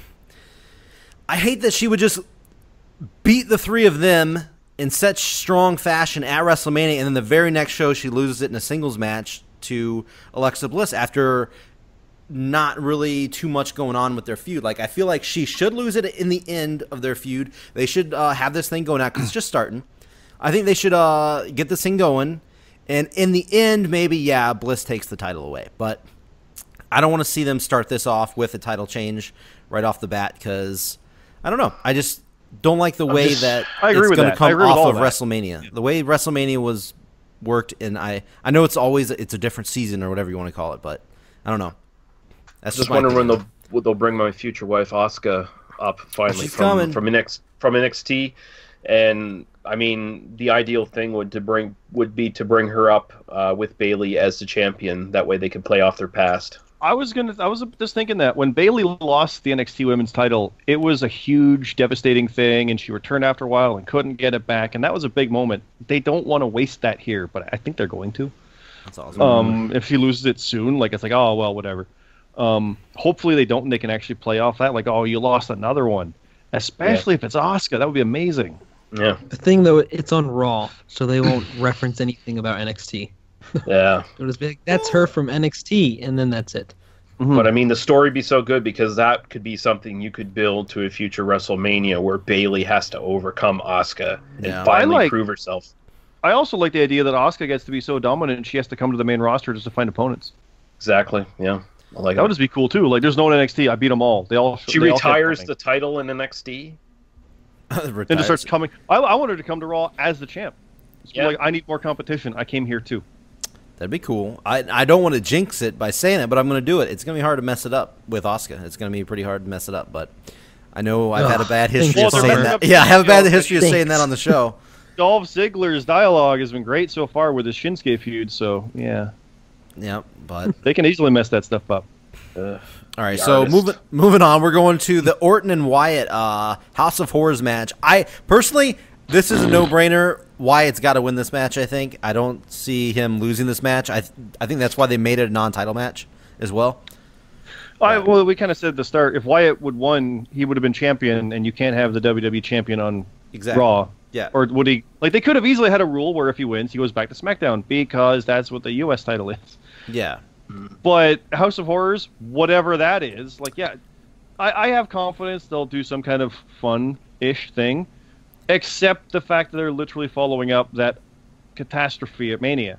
hate that she would just beat the three of them in such strong fashion at WrestleMania, and then the very next show she loses it in a singles match to Alexa Bliss after not really too much going on with their feud. Like, I feel like she should lose it in the end of their feud. They should have this thing going out because it's just starting. I think they should get this thing going, and in the end, maybe, yeah, Bliss takes the title away. But I don't want to see them start this off with a title change right off the bat because, I don't know, I just don't like the way that it's going to come off of WrestleMania. Yeah. The way WrestleMania was worked, and I know it's a different season or whatever you want to call it, but I don't know. That's just wondering when they'll bring my future wife Asuka up finally from NXT, and I mean the ideal thing would be to bring her up with Bayley as the champion. That way they can play off their past. I was just thinking that when Bayley lost the NXT Women's title, it was a huge, devastating thing, and she returned after a while and couldn't get it back, and that was a big moment. They don't want to waste that here, but I think they're going to. That's awesome. If she loses it soon, like it's like, oh well, whatever. Hopefully they don't, and they can actually play off that. Like, oh, you lost another one, especially if it's Asuka. That would be amazing. Yeah. The thing though, it's on Raw, so they won't reference anything about NXT. Yeah. It'll just be like, that's her from NXT, and then that's it. Mm-hmm. But I mean, the story would be so good because that could be something you could build to a future WrestleMania where Bayley has to overcome Asuka and finally prove herself. I also like the idea that Asuka gets to be so dominant and she has to come to the main roster just to find opponents. Exactly. Yeah. That would just be cool too. Like, there's no NXT. I beat them all. She retires the title in NXT. Then just starts coming. I wanted to come to Raw as the champ. Like, I need more competition. I came here too. That'd be cool. I don't want to jinx it by saying it, but I'm going to do it. It's going to be hard to mess it up with Asuka. It's going to be pretty hard to mess it up, but I know I've had a bad history of saying that. Yeah, I have a bad history of saying that on the show. Dolph Ziggler's dialogue has been great so far with his Shinsuke feud, so yeah. Yep, but they can easily mess that stuff up. All right, so moving on, we're going to the Orton and Wyatt House of Horrors match. I personally, this is a no-brainer. Wyatt's got to win this match, I think. I don't see him losing this match. I think that's why they made it a non-title match as well. Well, we kind of said at the start, if Wyatt would won, he would have been champion, and you can't have the WWE champion on Raw. Yeah. Or would he? Like, they could have easily had a rule where if he wins, he goes back to SmackDown because that's what the U.S. title is. Yeah. But House of Horrors, whatever that is, like, yeah, I have confidence they'll do some kind of fun-ish thing, except the fact that they're literally following up that catastrophe at Mania.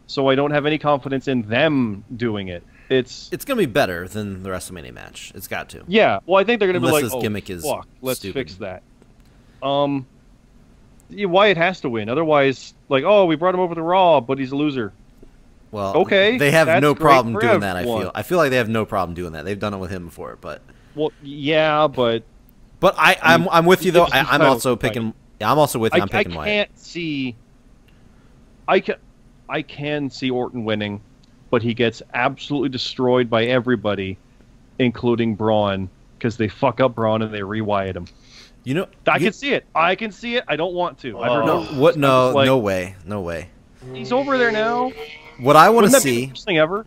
So I don't have any confidence in them doing it. It's going to be better than the WrestleMania match. It's got to. Yeah. Well, I think they're going to be like, his gimmick is fuck, let's stupid. fix that. Wyatt has to win. Otherwise, like, oh, we brought him over to Raw, but he's a loser. Well, okay, they have no problem doing that. Everyone. I feel like they have no problem doing that. They've done it with him before, but yeah, but I'm with you though. I'm also picking. Yeah, I'm also with you. I'm picking Wyatt. I can see Orton winning, but he gets absolutely destroyed by everybody, including Braun, because they fuck up Braun and they re-Wyatt him. You know, I can see it. I can see it. I don't want to. No way. He's over there now. What I want to see. Be the worst thing ever.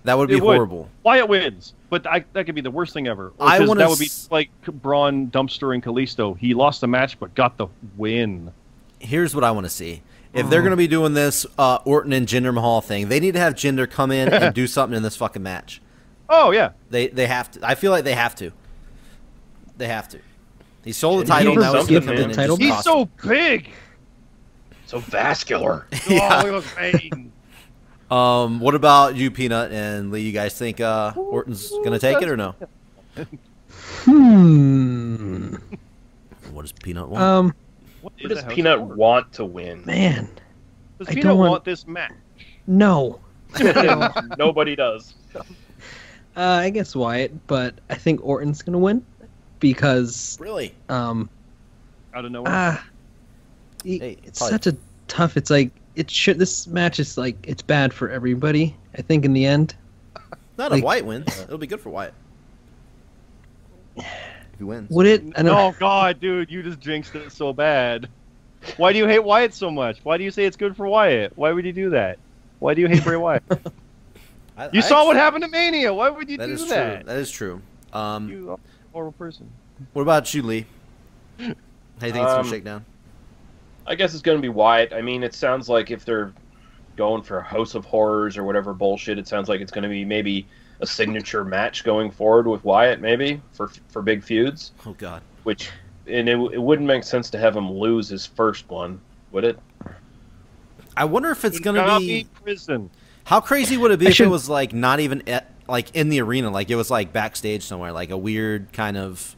That would be horrible. Wyatt wins, but that could be the worst thing ever. That would be like Braun dumpstering Kalisto. He lost the match, but got the win. Here's what I want to see. If they're going to be doing this Orton and Jinder Mahal thing, they need to have Jinder come in and do something in this fucking match. Oh yeah, they have to. I feel like they have to. They have to. He sold the title. Now he's going to come in. He's so big, so vascular. Yeah. What about you, Peanut and Lee? You guys think Orton's going to take it or no? What does Peanut want? What does Peanut want to win? Man, does Peanut want this match? No. Nobody does. I guess Wyatt, but I think Orton's gonna win because really, out of nowhere. It's such a tough. It's like this match is like it's bad for everybody. I think in the end. Not if Wyatt wins. It'll be good for Wyatt. If he wins. Would it? Oh God, dude, you just jinxed it so bad. Why do you hate Wyatt so much? Why do you say it's good for Wyatt? Why would you do that? Why do you hate Bray Wyatt? You saw what happened to Mania. Why would you do that? True. That is true. You are a horrible person. What about you, Lee? How do you think it's gonna shake down? I guess it's going to be Wyatt. I mean, it sounds like if they're going for House of Horrors or whatever bullshit, it sounds like it's going to be maybe a signature match going forward with Wyatt, maybe for big feuds. Oh God. And it wouldn't make sense to have him lose his first one, would it? I wonder if it's gonna be prison. How crazy would it be if it was like not even like in the arena, like it was like backstage somewhere, like a weird kind of.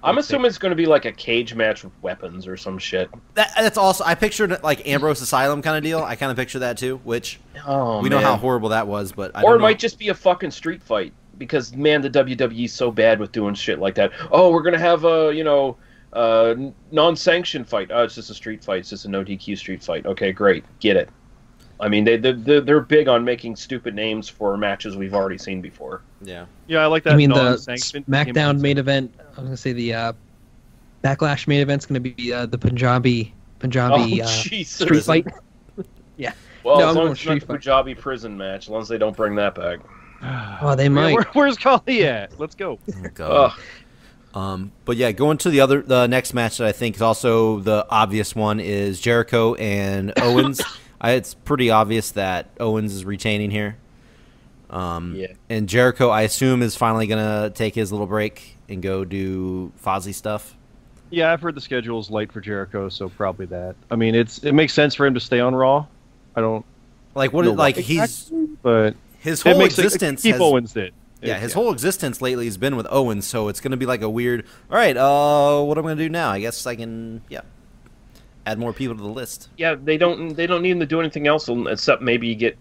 I'm assuming it's going to be like a cage match with weapons or some shit. That's also, I pictured like Ambrose Asylum kind of deal. I kind of picture that too, which we know how horrible that was, but I don't know. Might just be a fucking street fight because man, the WWE's so bad with doing shit like that. Oh, we're going to have a non-sanctioned fight. Oh, it's just a street fight. It's just a no DQ street fight. Okay, great, get it. I mean, they're big on making stupid names for matches we've already seen before. Yeah, I like that. I mean, the SmackDown main event. I was gonna say the Backlash main event's gonna be the Punjabi street fight. Yeah. Well, as long as it's not the Punjabi prison match, as long as they don't bring that back. Oh, they might. Where's Kali at? Let's go. Oh, God. But yeah, going to the next match that I think is also the obvious one is Jericho and Owens. It's pretty obvious that Owens is retaining here. And Jericho, I assume, is finally going to take his little break and go do Fozzy stuff. Yeah, I've heard the schedule's light for Jericho, so probably that. I mean, it makes sense for him to stay on Raw. I don't like what like exactly, but his whole existence. Keith Owens did. Yeah, his whole existence lately has been with Owens, so it's going to be like a weird. All right, what am I going to do now? I guess I can add more people to the list. Yeah, they don't need him to do anything else except maybe get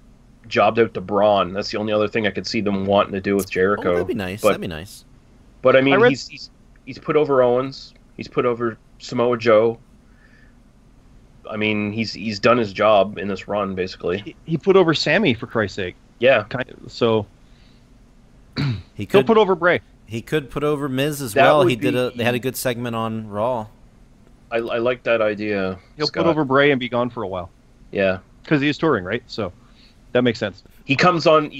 jobbed out to Braun. That's the only other thing I could see them wanting to do with Jericho. Oh, that'd be nice. That'd be nice. But I mean, he's put over Owens. He's put over Samoa Joe. I mean, he's done his job in this run, basically. He put over Sammy, for Christ's sake. Yeah. So he'll put over Bray. He could put over Miz as well. They had a good segment on Raw. I like that idea. He'll put over Bray and be gone for a while. Yeah. Because he's touring, right? So that makes sense. He comes on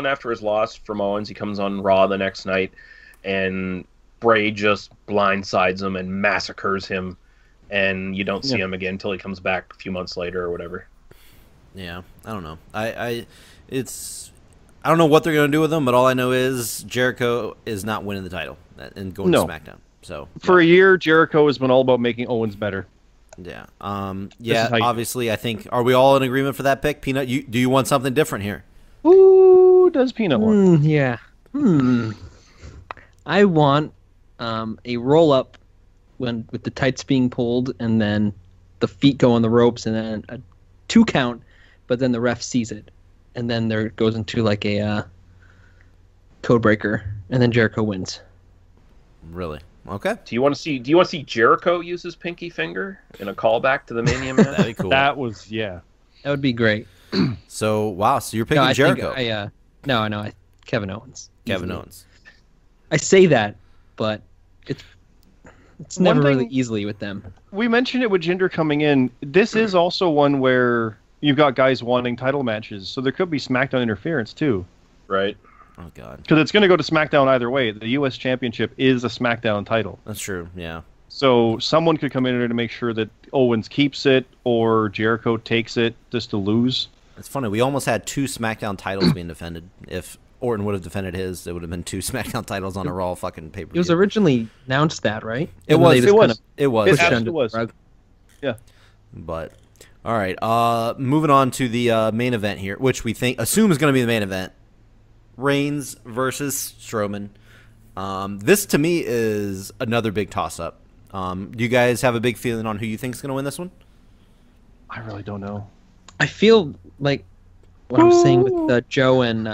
after his loss from Owens. He comes on Raw the next night, and Bray just blindsides him and massacres him, and you don't see him again until he comes back a few months later or whatever. Yeah, I don't know. I don't know what they're going to do with him, but all I know is Jericho is not winning the title and going to SmackDown. So for a year, Jericho has been all about making Owens better. Yeah. Obviously, I think, are we all in agreement for that pick? Peanut, do you want something different here? Who does Peanut want? Yeah. I want a roll-up with the tights being pulled and then the feet go on the ropes and then a 2 count, but then the ref sees it. And then there goes into like a code breaker, and then Jericho wins. Really? Okay. Do you want to see Jericho use his pinky finger in a callback to the Mania match? That'd be cool. That would be great. So you're picking Jericho. Kevin Owens. Kevin Owens. I say that, but it's never really easily with them. We mentioned it with Jinder coming in. This is also one where you've got guys wanting title matches, so there could be SmackDown interference too. Right. Oh, God. Because it's going to go to SmackDown either way. The U.S. Championship is a SmackDown title. That's true, yeah. So someone could come in there to make sure that Owens keeps it or Jericho takes it just to lose. It's funny. We almost had 2 SmackDown titles being defended. If Orton would have defended his, it would have been 2 SmackDown titles on a Raw fucking pay-per-view. It was originally announced that, right? It was. It absolutely was. Yeah. But, all right. Moving on to the main event here, which we assume is going to be the main event. Reigns versus Strowman. This, to me, is another big toss-up. Do you guys have a big feeling on who you think is going to win this one? I really don't know. I feel like what I was saying with Joe and...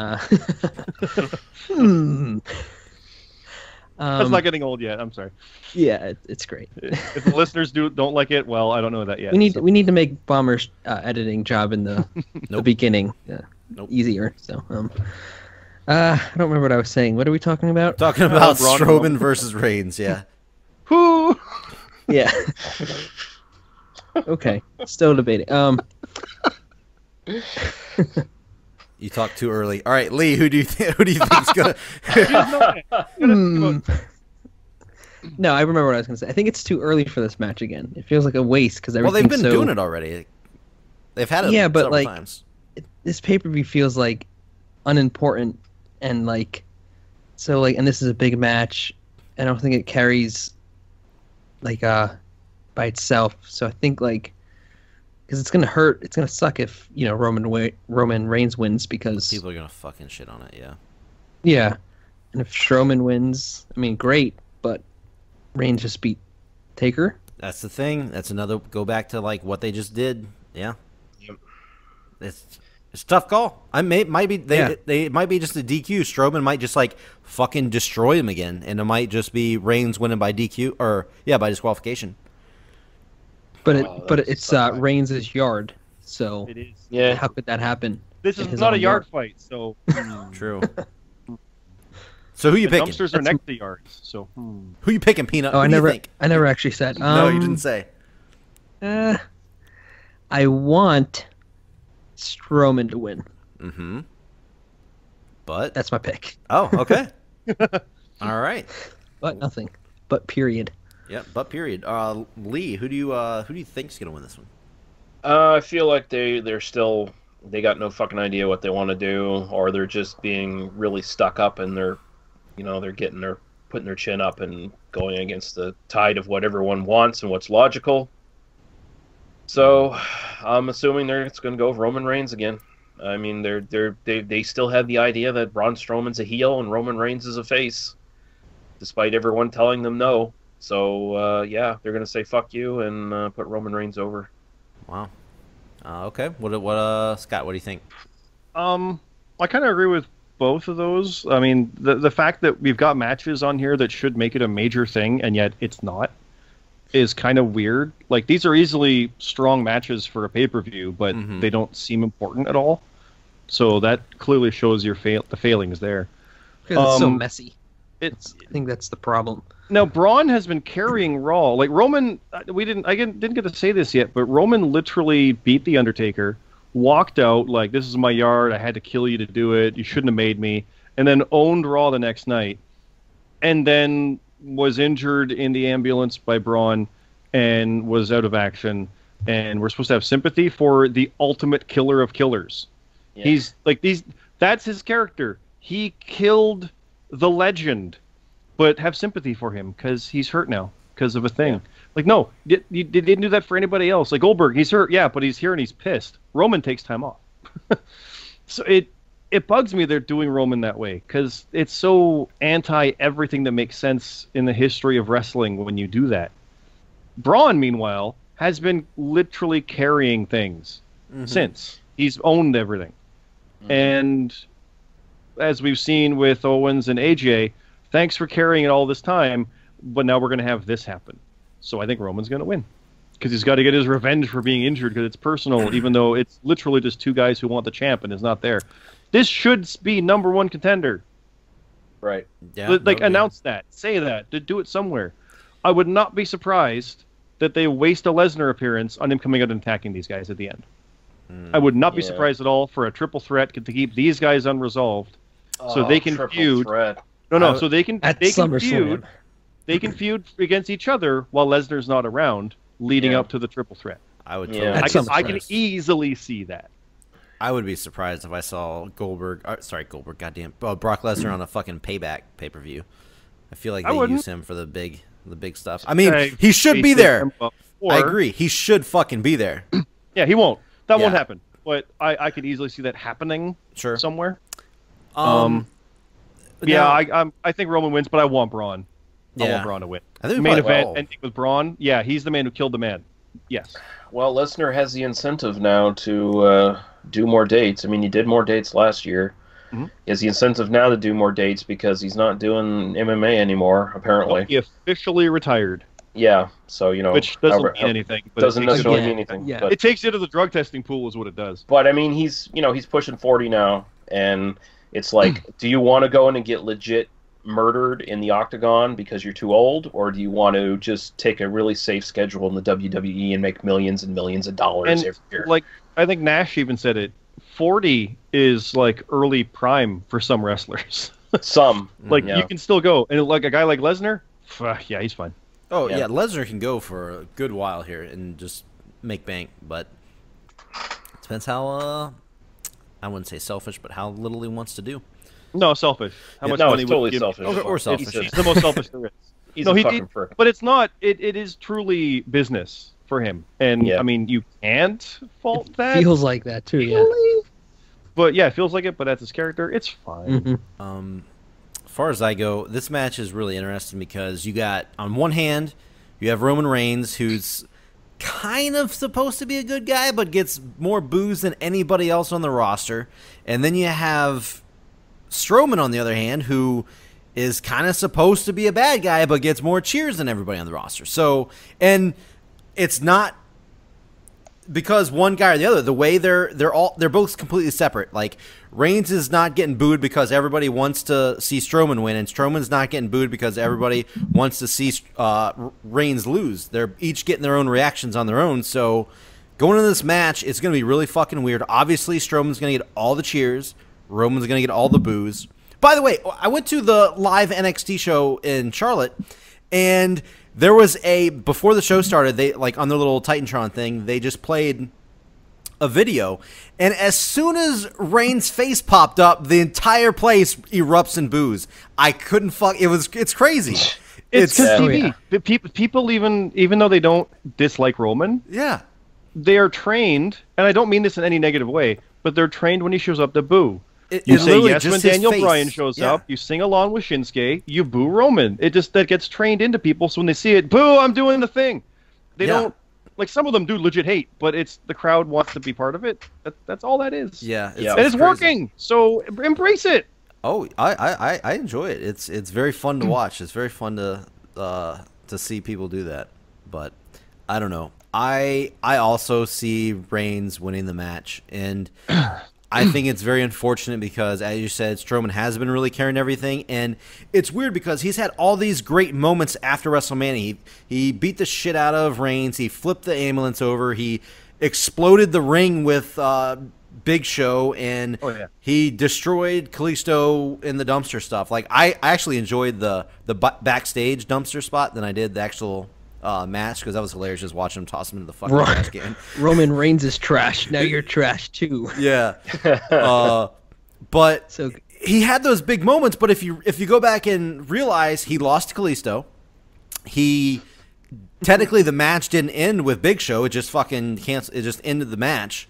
That's not getting old yet. I'm sorry. Yeah, it's great. If the listeners don't like it, well, I don't know that yet. We need to make Bomber's editing job in the the beginning easier. So I don't remember what I was saying. What are we talking about? Talking about Strowman versus Reigns. Yeah. Who? Yeah. Okay, still debating. You talked too early. All right, Lee, who do you think is gonna? No, I remember what I was going to say. I think it's too early for this match again. It feels like a waste because Well, everything's they've been so... doing it already. They've had it Yeah, but, several like, times. This pay-per-view feels like unimportant and like so like, and this is a big match. I don't think it carries like by itself. So I think like because it's gonna hurt. It's gonna suck if Roman Reigns wins because People are gonna fucking shit on it. Yeah. yeah, and if Strowman wins, I mean great, but Reigns just beat Taker. That's the thing. That's another go back to like what they just did. Yeah. Yep. It's a tough call. Might be Yeah. they might be just a DQ. Strowman might just like fucking destroy him again, and it might just be Reigns winning by DQ or by disqualification. But that's it's suck. Reigns' yard, so It is. Yeah. how could that happen? This in is his not a own yard fight, so True. So who you the picking? dumpsters are next to yards. So Who you picking, Peanut? Oh, Who I do you never think? actually said. No, you didn't say. I want Strowman to win. Mm-hmm. But That's my pick. oh, okay. All right. But nothing. But period. Yep. But period. Lee, who do you think's gonna win this one? I feel like they got no fucking idea what they want to do, or they're just being really stuck up, and they're putting their chin up and going against the tide of what everyone wants and what's logical. So I'm assuming it's going to go with Roman Reigns again. I mean, they still have the idea that Braun Strowman's a heel and Roman Reigns is a face, despite everyone telling them no. So yeah, they're going to say fuck you and put Roman Reigns over. Wow. Okay. What Scott? What do you think? I kind of agree with both of those. I mean, the fact that we've got matches on here that should make it a major thing, and yet it's not, is kind of weird. Like, these are easily strong matches for a pay-per-view, but they don't seem important at all. So that clearly shows the failings there. Because it's so messy. I I think that's the problem. Now, Braun has been carrying Raw. Like, Roman, I didn't get to say this yet, but Roman literally beat The Undertaker, walked out like, this is my yard, I had to kill you to do it, you shouldn't have made me, and then owned Raw the next night, and then was injured in the ambulance by Braun and was out of action, and we're supposed to have sympathy for the ultimate killer of killers. Yeah. He's like, that's his character. He killed the legend, but have sympathy for him because he's hurt now because of a thing. Yeah. Like, no, you didn't do that for anybody else. Like, Goldberg, he's hurt, yeah, but he's here and he's pissed. Roman takes time off. So it bugs me they're doing Roman that way because it's so anti everything that makes sense in the history of wrestling when you do that. Braun, meanwhile, has been literally carrying things since. He's owned everything. And as we've seen with Owens and AJ, thanks for carrying it all this time, but now we're going to have this happen. So I think Roman's going to win. Because he's got to get his revenge for being injured because it's personal, even though it's literally just two guys who want the champ and is not there. This should be number one contender. Right. Yeah. Announce that. Say that. Do it somewhere. I would not be surprised that they waste a Lesnar appearance on him coming out and attacking these guys at the end. I would not be surprised at all for a triple threat to keep these guys unresolved, so they can feud. Threat. So they can At feud. SummerSlam. They can feud against each other while Lesnar's not around, leading up to the triple threat. I would. Yeah. Totally, I can easily see that. I would be surprised if I saw Goldberg. Goddamn, Brock Lesnar on a fucking Payback pay-per-view. I feel like they use him for the big stuff. I mean, he should be there. I agree. He should fucking be there. Yeah, he won't. That won't happen. But I could easily see that happening somewhere. I think Roman wins, but I want Braun. I want Braun to win. I think main event ending with Braun. Yeah, he's the man who killed the man. Yes. Well, Lesnar has the incentive now to do more dates. I mean, he did more dates last year. He has the incentive now to do more dates because he's not doing MMA anymore, apparently. He officially retired. Yeah, so, which doesn't mean anything. But doesn't necessarily mean anything. Yeah. But, it takes you to the drug testing pool is what it does. but I mean, he's pushing 40 now, and it's like, do you want to go in and get legit murdered in the octagon because you're too old, or do you want to just take a really safe schedule in the WWE and make millions and millions of dollars And every year? like I think Nash even said it, 40 is like early prime for some wrestlers. Some. Like Yeah. you can still go, and like a guy like Lesnar, yeah, he's fine. Oh Yeah. yeah, Lesnar can go for a good while here and just make bank, but it depends how I wouldn't say selfish, but how little he wants to do. No, selfish. How much No, money it's totally would you give? selfish. Or selfish. He's the most selfish there is. He's No, a he fucking did, prick. but it's not. It is truly business for him, and Yeah. I mean you can't fault that. Feels like that too. Yeah. But yeah, it feels like it. But that's his character. It's fine. Mhm. As far as I go, this match is really interesting because you got, on one hand, you have Roman Reigns, who's kind of supposed to be a good guy, but gets more boos than anybody else on the roster. And then you have Strowman, on the other hand, who is kind of supposed to be a bad guy, but gets more cheers than everybody on the roster. So, and it's not because one guy or the other, the way they're both completely separate. Like Reigns is not getting booed because everybody wants to see Strowman win, and Strowman's not getting booed because everybody wants to see Reigns lose. They're each getting their own reactions on their own. So going into this match, it's going to be really fucking weird. Obviously, Strowman's going to get all the cheers. Roman's going to get all the boos. By the way, I went to the live NXT show in Charlotte, and there was before the show started, they like on their little Titantron thing, they just played a video, and as soon as Reigns' face popped up, the entire place erupts in boos. I couldn't it's crazy. It's because Oh, TV. yeah. The people even though they don't dislike Roman, Yeah. they are trained, and I don't mean this in any negative way, but they're trained when he shows up to boo. It You say literally yes just when his Daniel face. Bryan shows Yeah. up. You sing along with Shinsuke. You boo Roman. That gets trained into people. So when they see it, boo! I'm doing the thing. They Yeah. don't like some of them do legit hate, but it's the crowd wants to be part of it. That's all that is. Yeah, Yeah. and it's crazy. working. So embrace it. Oh, I enjoy it. It's very fun to watch. It's very fun to see people do that. But I don't know. I also see Reigns winning the match, and I think it's very unfortunate because, as you said, Strowman has been really carrying everything, and it's weird because he's had all these great moments after WrestleMania. He beat the shit out of Reigns. He flipped the ambulance over. He exploded the ring with Big Show, and Oh, yeah. he destroyed Kalisto in the dumpster stuff. Like I actually enjoyed the backstage dumpster spot than I did the actual match, because that was hilarious just watching him toss him into the fucking Right. trash can. Roman Reigns is trash. Now you're trash too. Yeah. But So he had those big moments, but if you go back and realize he lost to Kalisto, he technically the match didn't end with Big Show, it just fucking canceled, it just ended the match.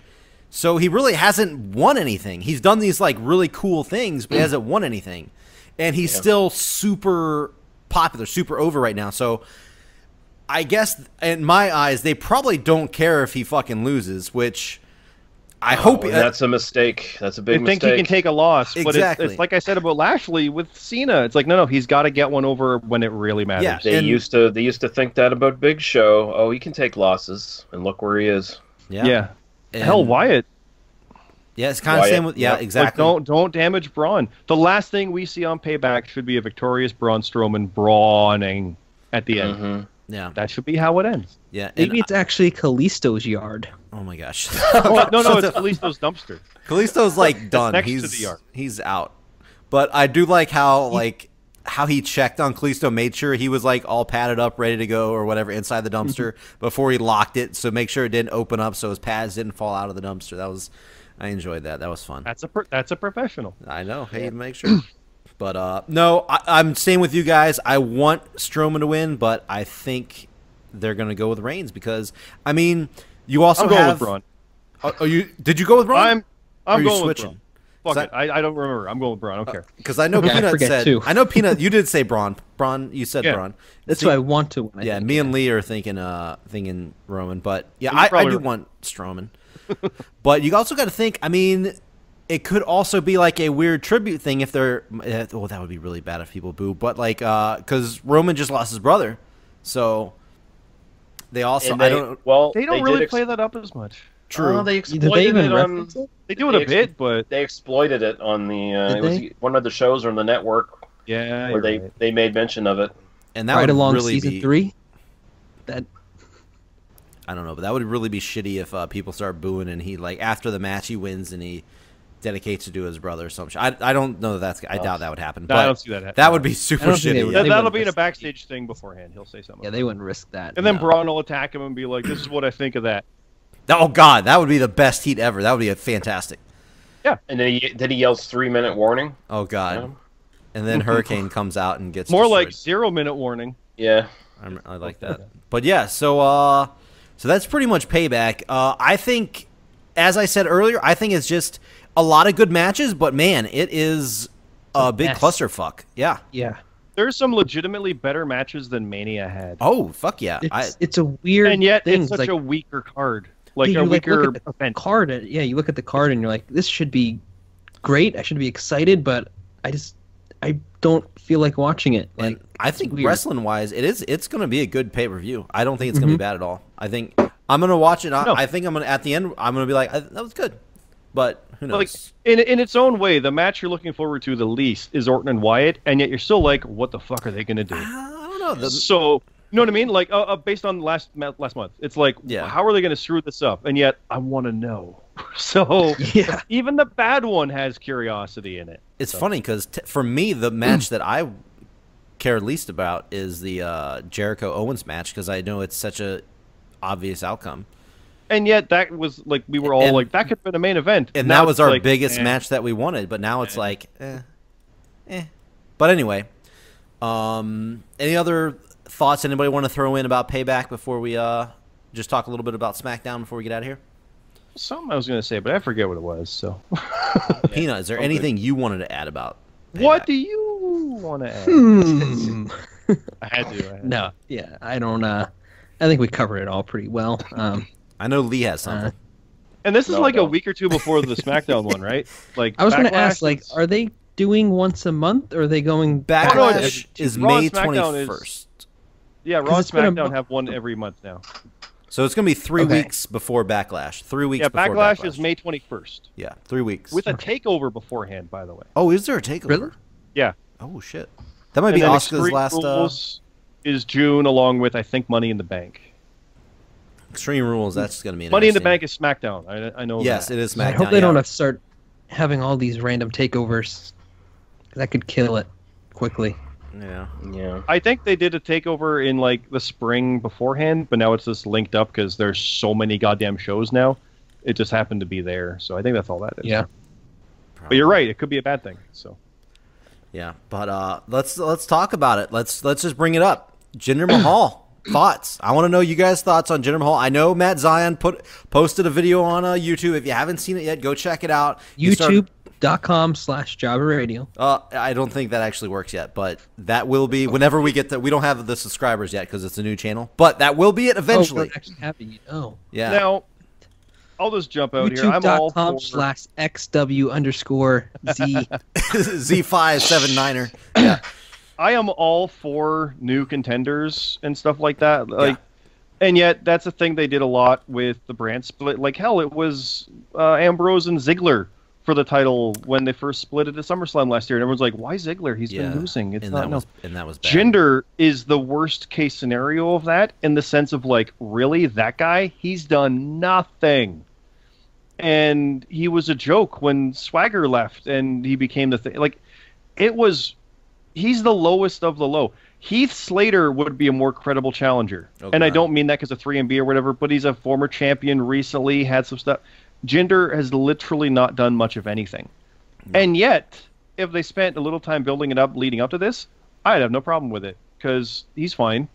So he really hasn't won anything. He's done these like really cool things, but he hasn't won anything. And he's still super popular, super over right now. So I guess in my eyes, they probably don't care if he fucking loses, which I hope. And that's a mistake. That's a big They think mistake. he can take a loss, but Exactly. it's like I said about Lashley with Cena. It's like no, he's got to get one over when it really matters. Yeah. They And- used to think that about Big Show. Oh, he can take losses, and look where he is. Yeah. And- Hell, Wyatt. Yeah, it's kind of the same with Yep. exactly. Like, don't damage Braun. The last thing we see on Payback should be a victorious Braun Strowman brawling at the end. Mhm. Yeah, That should be how it ends. yeah. And, maybe it's actually Kalisto's yard. oh my gosh, Oh, no, it's Kalisto's dumpster. Kalisto's like done. next to He's the yard. he's out. But I do like how he checked on Kalisto, made sure he was like all padded up, ready to go or whatever inside the dumpster before he locked it. So make sure it didn't open up, so his pads didn't fall out of the dumpster. I enjoyed that. That was fun. That's a professional. I know. Hey, make sure. But no, I'm staying with you guys. I want Strowman to win, but I think they're going to go with Reigns because I mean, you also I'm going have. with Braun. Did you go with Braun? Are I'm you going switching? with Braun. Fuck So- it. I don't remember. I'm going with Braun. I don't care. Because I know Yeah, I Peanut forget said. too. I know Peanut. You did say Braun. Braun. You said Yeah. Braun. That's See, what I want to win. I Yeah, think. me and Lee are thinking Roman, but yeah, You're I probably do right. want Strowman. But you also got to think. I mean, it could also be like a weird tribute thing if they're. Oh, that would be really bad if people boo. But like, because Roman just lost his brother, so they also. And I don't. Well, They don't did really play that up as much. True. They Did exploited they even it on. reference it? They do it a bit, but They exploited it on the. Did It was they? one of the shows on the network. Yeah, where you're right. they made mention of it. And that Right would along really season be 3. That I don't know, but that would really be shitty if people start booing and he like after the match he wins and he dedicates to do his brother or something. I don't know I doubt that would happen. No, But I don't see that happening. that would be super I don't think they shitty. would. yeah. They That'll wouldn't be in a risk- backstage thing beforehand. He'll say something. yeah, they wouldn't risk that. And then no. Braun will attack him and be like, "This is what I think of that." Oh God, that would be the best heat ever. That would be a fantastic. And then he yells 3-minute warning. Oh God. Yeah. And then Hurricane comes out and gets More like destroyed. 0-minute warning. Yeah. I like that. But yeah, so that's pretty much Payback. I think, as I said earlier, I think it's just a lot of good matches, but man, it is a big mess. clusterfuck. Yeah. Yeah. There's some legitimately better matches than Mania had, Oh fuck yeah. It's a weird and yet thing. it's such like, a weaker card, like you a look weaker at the event. card. Yeah, you look at the card and you're like, this should be great. I should be excited, but I don't feel like watching it. Like, And I think weird. wrestling wise, it's going to be a good pay per view. I don't think it's going to be bad at all. I think I'm going to watch it. No. I think I'm going to at the end. I'm going to be like, that was good, but who knows? Like in its own way, the match you're looking forward to the least is Orton and Wyatt, and yet you're still like, what the fuck are they gonna do? I don't know. So you know what I mean? Like based on last month, it's like, Yeah. how are they gonna screw this up? And yet I want to know. So Yeah. even the bad one has curiosity in it. It's So. funny because for me, the match that I care least about is the Jericho Owens match because I know it's such a obvious outcome, And yet that was like we were all And- like that could have been a main event, and Now that was it's our like, biggest eh. match that we wanted. But now it's like, But anyway, any other thoughts anybody want to throw in about Payback before we just talk a little bit about SmackDown before we get out of here? Something I was gonna say, but I forget what it was. So Peanut, is there anything you wanted to add about Payback? what do you want to add? Hmm. I had to. No. Yeah. I don't. I think we covered it all pretty well. I know Lee has something. And this is No, like no. a week or two before the SmackDown one, right? Like I was going to Backlash ask, like, is- are they doing once a month, or are they going back? no, Backlash is Raw and May SmackDown is- 21st. yeah, Raw and it's been a SmackDown month. have one every month now. So it's going to be 3 Okay. weeks before Backlash. 3 weeks Yeah, before Backlash is May 21st Yeah, 3 weeks. with a takeover beforehand, by the way. Oh, is there a takeover? Really? Yeah, Oh, shit. That might and be then Oscar's Extreme last... Rules is June, along with I think Money in the Bank. Extreme Rules, that's going to be Money in the interesting. Bank is SmackDown. I know. Yes, that. it is I SmackDown. hope they yeah. don't start having all these random takeovers. That could kill it quickly. Yeah. Yeah. I think they did a takeover in like the spring beforehand, but now it's just linked up because there's so many goddamn shows now. It just happened to be there, so I think that's all that is. Yeah. But you're right; it could be a bad thing. So Yeah, but let's talk about it. Let's just bring it up. Jinder Mahal thoughts. I want to know you guys' thoughts on Jinder Mahal. I know Matt Zion posted a video on YouTube. If you haven't seen it yet, go check it out. YouTube.com/JobberRadio. I don't think that actually works yet, but that will be whenever we get we don't have the subscribers yet because it's a new channel, but that will be it eventually. Oh, actually have it. Oh. Yeah. now I'll just jump out here. I'm all for YouTube.com/XW_Z. Z579er. Yeah. I am all for new contenders and stuff like that. Like, and yet that's a thing they did a lot with the brand split. Like hell, it was Ambrose and Ziggler for the title when they first split it at SummerSlam last year, and everyone's like, "Why Ziggler? He's been losing." It's and not. that No. was bad. Jinder is the worst case scenario of that in the sense of like, really, that guy? He's done nothing. And he was a joke when Swagger left and he became the thing. Like, it was, he's the lowest of the low. Heath Slater would be a more credible challenger. Oh, and I God. don't mean that because of 3MB or whatever, but he's a former champion recently, had some stuff. Jinder has literally not done much of anything. And yet, if they spent a little time building it up leading up to this, I'd have no problem with it because he's fine.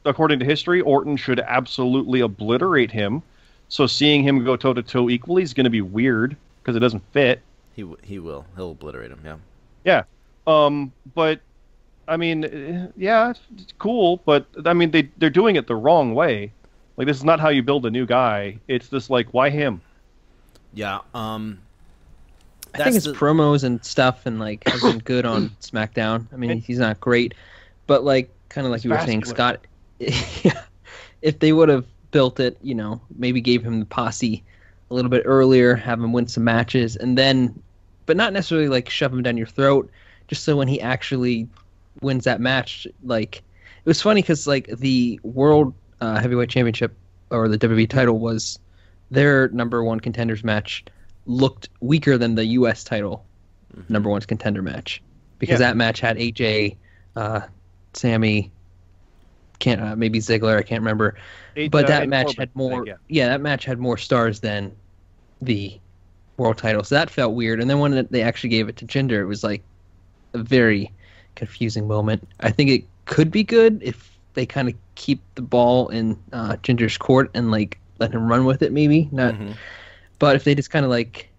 According to history, Orton should absolutely obliterate him. So seeing him go toe to toe equally is going to be weird because it doesn't fit. He will. He'll obliterate him. Yeah. Yeah. But I mean, yeah, it's cool. But I mean, they're doing it the wrong way. Like, this is not how you build a new guy. It's just like, why him? Yeah. I think That's his the- promos and stuff and like has been good on SmackDown. I mean, he's not great, but like kind of like you were saying, vascular. Scott. If they would have built it, you know, maybe gave him the posse a little bit earlier, have him win some matches, and then, but not necessarily like shove him down your throat. just so when he actually wins that match, like it was funny because like the World Heavyweight Championship or the WWE title was their number one contenders match looked weaker than the U.S. title number one contender match because that match had AJ, Sammy, maybe Ziggler, I can't remember, but that match had more. That match had more stars than the world title, so that felt weird. And then when they actually gave it to Jinder, it was like a very confusing moment. I think it could be good if they kind of keep the ball in Jinder's court and like let him run with it, maybe not. But if they just kind of like,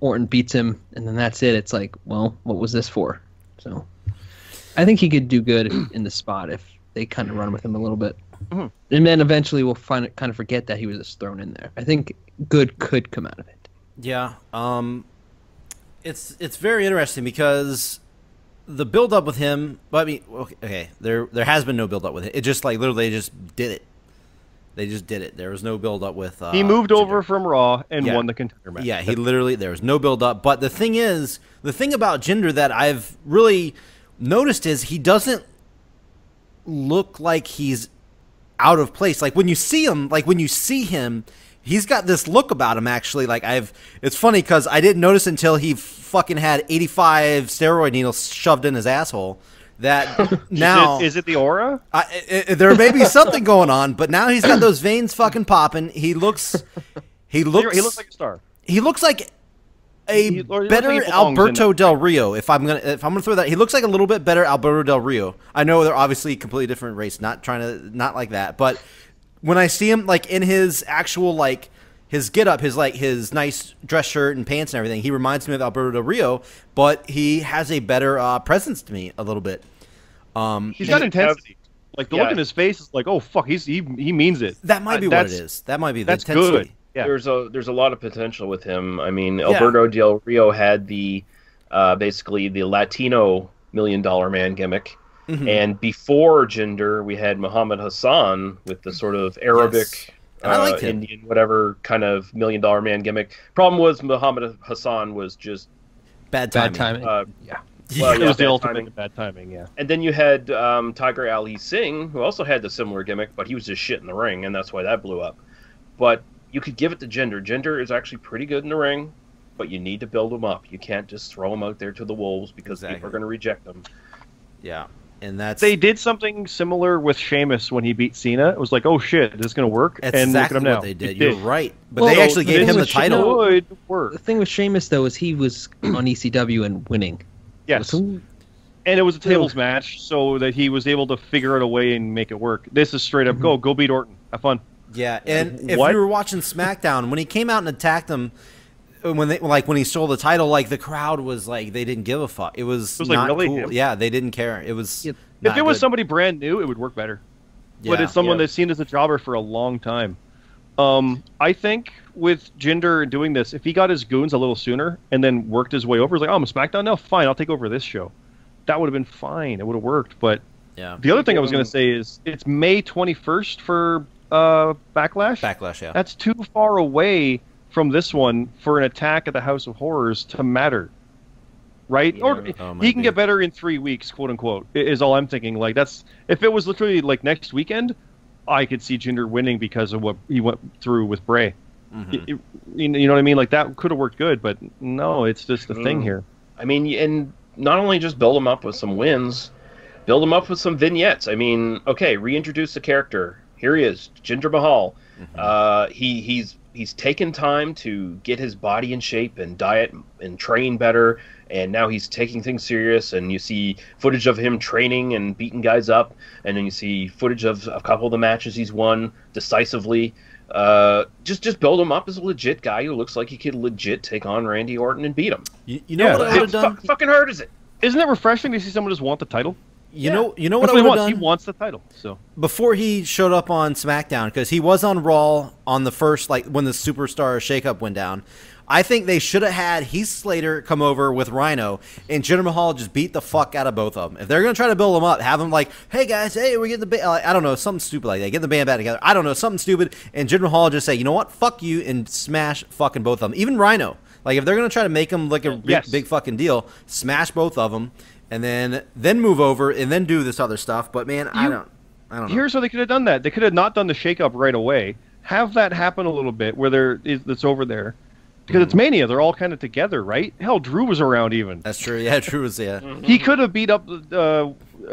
Orton beats him and then that's it, it's like, well, what was this for? So I think he could do good in the spot if they kind of run with him a little bit. And then eventually we'll kind of forget that he was just thrown in there. I think good could come out of it. Yeah. It's very interesting because the build up with him, I mean, okay, there has been no build up with it. It just like literally they just did it. They just did it. There was no build up with he moved over from Raw and won the contender match. Yeah, there was no build up. But the thing about Jinder that I've really noticed is he doesn't look like he's out of place. Like when you see him, he's got this look about him actually. Like it's funny because I didn't notice until he fucking had 85 steroid needles shoved in his asshole. That now is it the aura? There may be something going on, but now he's got those veins fucking popping. He looks like a star. He looks like a better Alberto Del Rio. If I'm gonna throw that, he looks like a little bit better Alberto Del Rio. I know they're obviously a completely different race, not like that. But when I see him like in his actual like his getup, his nice dress shirt and pants and everything, he reminds me of Alberto Del Rio, but he has a better presence to me a little bit. He's got intensity. Like the look in his face is like, oh fuck, he means it. That might be what it is. That might be the intensity. Good. Yeah. There's a lot of potential with him. I mean, Alberto Del Rio had the basically the Latino $1 Million Man gimmick, and before Jinder, we had Muhammad Hassan with the sort of Arabic. I liked him. Indian, whatever kind of $1 Million Man gimmick. Problem was Muhammad Hassan was just bad timing. Well, it was the ultimate bad timing. Yeah. And then you had Tiger Ali Singh, who also had the similar gimmick, but he was just shit in the ring, and that's why that blew up. But you could give it to Jinder. Jinder is actually pretty good in the ring, but you need to build him up. You can't just throw him out there to the wolves because people are going to reject him. Yeah. And they did something similar with Sheamus when he beat Cena. It was like, oh shit, this is going to work. That's and exactly look at him now. What they did. You're right. But they actually gave him the title. The thing with Sheamus though is he was on ECW and winning. Yes. And it was a tables match, so that he was able to figure out a way and make it work. This is straight up go beat Orton, have fun. Yeah, and if you were watching SmackDown when he came out and attacked them. When he stole the title, like the crowd was like they didn't give a fuck. It was not really cool. him? Yeah, they didn't care. It was if it was somebody brand new, it would work better. Yeah. But it's someone that's seen as a jobber for a long time. I think with Jinder doing this, if he got his goons a little sooner and then worked his way over, he's like, oh, I'm a SmackDown now, fine, I'll take over this show. That would have been fine. It would have worked. But the other thing I was going to say is it's May 21st for Backlash. Backlash, yeah. That's too far away from this one for an Attack at the House of Horrors to matter, right? Yeah. Or he can get better in 3 weeks, quote unquote. Is all I'm thinking. Like if it was literally like next weekend, I could see Jinder winning because of what he went through with Bray. You know what I mean? Like that could have worked good, but no, it's just the thing here. I mean, and not only just build him up with some wins, build him up with some vignettes. I mean, okay, reintroduce the character. Here he is, Jinder Mahal. He's taken time to get his body in shape and diet and train better, and now he's taking things serious, and you see footage of him training and beating guys up, and then you see footage of a couple of the matches he's won decisively. Just build him up as a legit guy who looks like he could legit take on Randy Orton and beat him. You know what I would have done? Fucking hard is it? Isn't it refreshing to see someone just want the title? You know what I would have done? He wants the title. So before he showed up on SmackDown, because he was on Raw on the first, like when the Superstar shakeup went down, I think they should have had Heath Slater come over with Rhino and Jinder Mahal just beat the fuck out of both of them. If they're gonna try to build them up, have them like, hey guys, hey, we're getting the band, I don't know, something stupid like that. Get the band back together. I don't know, something stupid, and Jinder Mahal just say, you know what, fuck you, and smash fucking both of them. Even Rhino. Like if they're gonna try to make him like a Yes. big fucking deal, smash both of them, and then move over and then do this other stuff. But man, I don't know. Here's how they could have done that. They could have not done the shakeup right away. Have that happen a little bit where it's over there. Because it's Mania. They're all kind of together, right? Hell, Drew was around even. That's true. Yeah, Drew was He could have beat up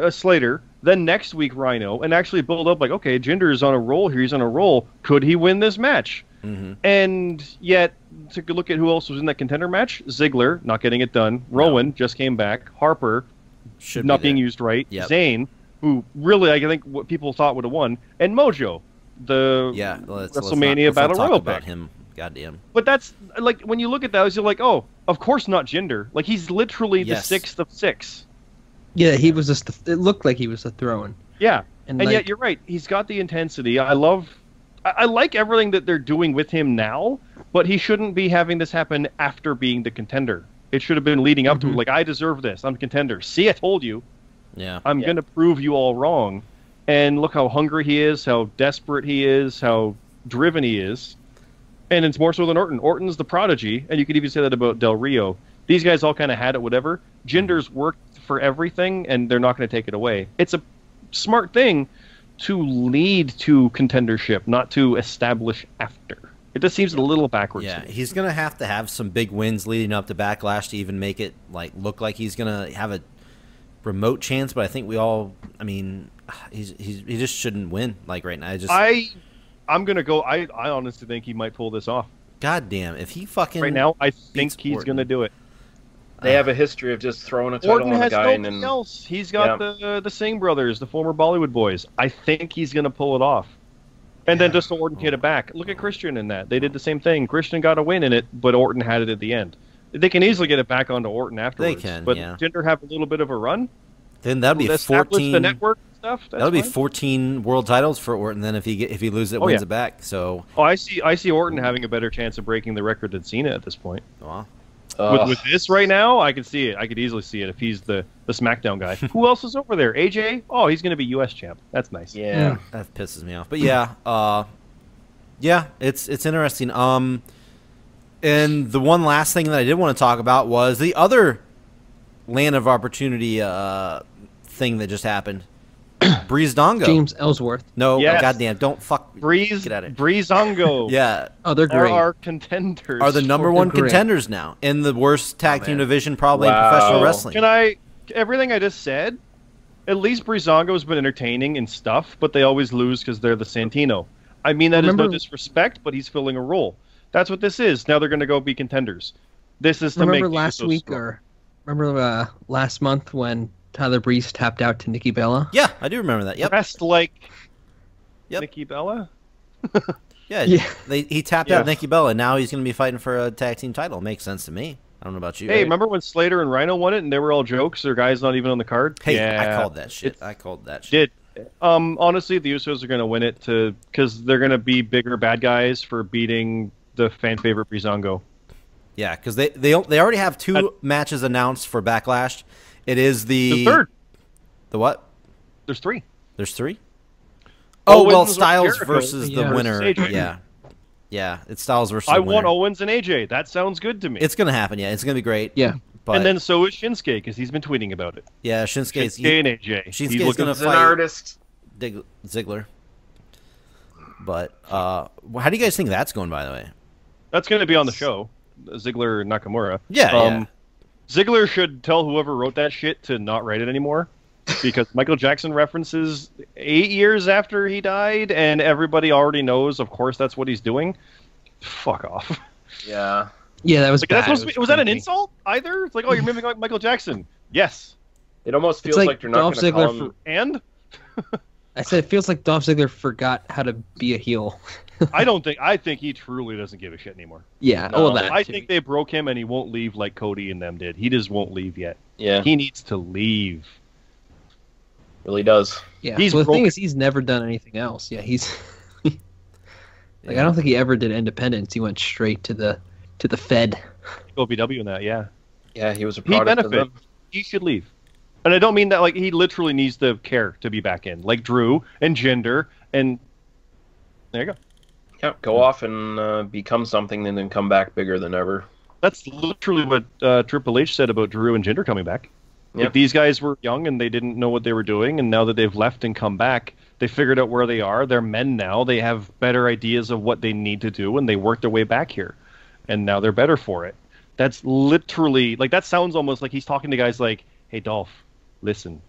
Slater, then next week Rhino, and actually build up like, okay, Jinder is on a roll here. He's on a roll. Could he win this match? And yet, to look at who else was in that contender match, Ziggler, not getting it done. Rowan just came back. Harper, Should not be being there. used right. Yep. Zayn, who really, I think what people thought would have won. And Mojo, the let's WrestleMania not Battle talk Royal about pick. him. Goddamn. But that's, like, when you look at those, you're like, oh, of course not Jinder. Like, he's literally the Yes. 6th of 6. Yeah, he was just. It looked like he was a throw-in. Yeah, And, and like- yet you're right. He's got the intensity. I like everything that they're doing with him now, but he shouldn't be having this happen after being the contender. It should have been leading up to it. Like, I deserve this. I'm a contender. See, I told you. Yeah. I'm going to prove you all wrong. And look how hungry he is, how desperate he is, how driven he is. And it's more so than Orton. Orton's the prodigy, and you could even say that about Del Rio. These guys all kind of had it, whatever. Jinder's worked for everything, and they're not going to take it away. It's a smart thing to lead to contendership, not to establish after. It just seems a little backwards. Yeah, to me. he's gonna have to have some big wins leading up to Backlash to even make it like look like he's gonna have a remote chance. But I think he just shouldn't win like right now. I'm gonna go. I honestly think he might pull this off. God damn, if he fucking Right now, I think beats he's Orton. gonna do it. They have a history of just throwing a title Orton on a has guy nobody and else. He's got the Singh brothers, the former Bollywood boys. I think he's gonna pull it off. And then just Orton get it back. Look at Christian in that. They did the same thing. Christian got a win in it, but Orton had it at the end. They can easily get it back onto Orton afterwards. can, but yeah. Jinder have a little bit of a run. Then that'd be Establish 14. the network stuff. That's That'll be fine. 14 world titles for Orton. Then if he loses it, Oh, wins yeah. it back. So Oh, I see Orton having a better chance of breaking the record than Cena at this point. well, With this right now, I can see it. I could easily see it if he's the SmackDown guy. Who else is over there? AJ? Oh, he's going to be U.S. champ. That's nice. yeah. that pisses me off. But yeah, it's interesting. And the one last thing that I did want to talk about was the other land of opportunity thing that just happened. Breezango. James Ellsworth. No, Yes. goddamn, don't fuck. Get at it. Breezango. Yeah, Oh, they're Are great. our contenders. are the number they're one great. contenders now in the worst tag team man. division probably in Wow. professional wrestling. Everything I just said, at least Breezango's been entertaining and stuff, but they always lose because they're the Santino. I mean, that is no Remember- disrespect, but he's filling a role. That's what this is. Now they're going to go be contenders. This is to Remember make last the Usos week strong. or remember last month when Tyler Breeze tapped out to Nikki Bella? Yeah, I do remember that. Yep. Dressed like Yep. Nikki Bella? Yeah. Yeah. He tapped Yeah. out Nikki Bella. Now he's going to be fighting for a tag team title. Makes sense to me. I don't know about you. Hey, remember when Slater and Rhino won it and they were all jokes? Their guy's not even on the card? Hey, yeah, I called that shit. It's- I called that shit. Did. Honestly, the Usos are going to win it because they're going to be bigger bad guys for beating the fan favorite Breezango. Yeah, because they already have two matches announced for Backlash. It is The third. The what? There's 3. There's 3? Oh, well, Owens Styles Jericho versus the Yeah. winner. versus AJ. Yeah. Yeah, it's Styles versus I the want winner. Owens and AJ. That sounds good to me. It's going to happen, yeah. It's going to be great. Yeah. But, and then so is Shinsuke because he's been tweeting about it. yeah, Shinsuke's Shinsuke and AJ. Shinsuke's He's looking gonna He's an fight artist. Ziggler. But how do you guys think that's going, by the way? That's going to be on the show. Ziggler Nakamura. Yeah. Ziggler should tell whoever wrote that shit to not write it anymore. Because Michael Jackson references 8 years after he died, and everybody already knows, of course, that's what he's doing. Fuck off. Yeah. Yeah, that was Like, bad. that's supposed to It be, was that an creepy. insult either? It's like, oh, you're mimicking like Michael Jackson. Yes. It almost feels It's like, like you're not Dolph going to call Ziggler him. And I said it feels like Dolph Ziggler forgot how to be a heel. I think he truly doesn't give a shit anymore. Yeah, No, all that. I too. think they broke him and he won't leave like Cody and them did. He just won't leave yet. Yeah, He needs to leave. really does. Yeah. he's well, the thing broken. is, he's never done anything else. Yeah, he's like I don't think he ever did independence. He went straight to the Fed. OVW in that, yeah. Yeah, he was a He product of benefit. them. He should leave. And I don't mean that like he literally needs the care to be back in. Like Drew and Jinder and there you go. Yeah, go off and become something and then come back bigger than ever. That's literally what Triple H said about Drew and Jinder coming back. Yep. Like, these guys were young and they didn't know what they were doing, and now that they've left and come back, they figured out where they are. They're men now. They have better ideas of what they need to do, and they worked their way back here. And now they're better for it. That's literally, like, that sounds almost like he's talking to guys like, hey, Dolph, listen.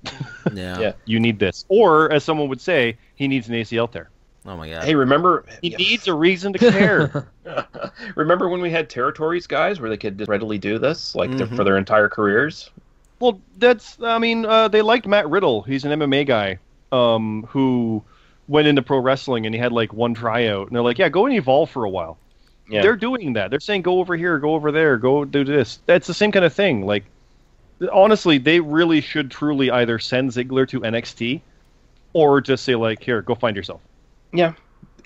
Yeah. You need this. Or, as someone would say, he needs an ACL tear. Oh my god. Hey, remember? He needs a reason to care. Remember when we had territories guys where they could just readily do this, like for their entire careers? Well, they liked Matt Riddle. He's an MMA guy who went into pro wrestling, and he had like one tryout. And they're like, yeah, go and evolve for a while. Yeah. They're doing that. They're saying, go over here, go over there, go do this. That's the same kind of thing. Like, honestly, they really should truly either send Ziggler to NXT or just say, like, here, go find yourself. Yeah.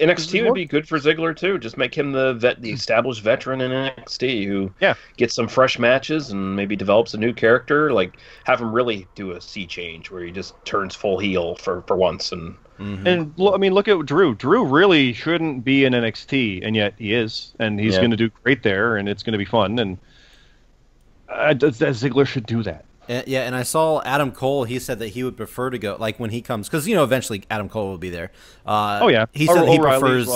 NXT would be good for Ziggler too. Just make him the established veteran in NXT who gets some fresh matches and maybe develops a new character. Like, have him really do a sea change where he just turns full heel for once. And and I mean, look at Drew. Drew really shouldn't be in NXT, and yet he is, and he's going to do great there, and it's going to be fun. And Ziggler should do that. Yeah, and I saw Adam Cole. He said that he would prefer to go, like, when he comes, because eventually Adam Cole will be there. He said he prefers.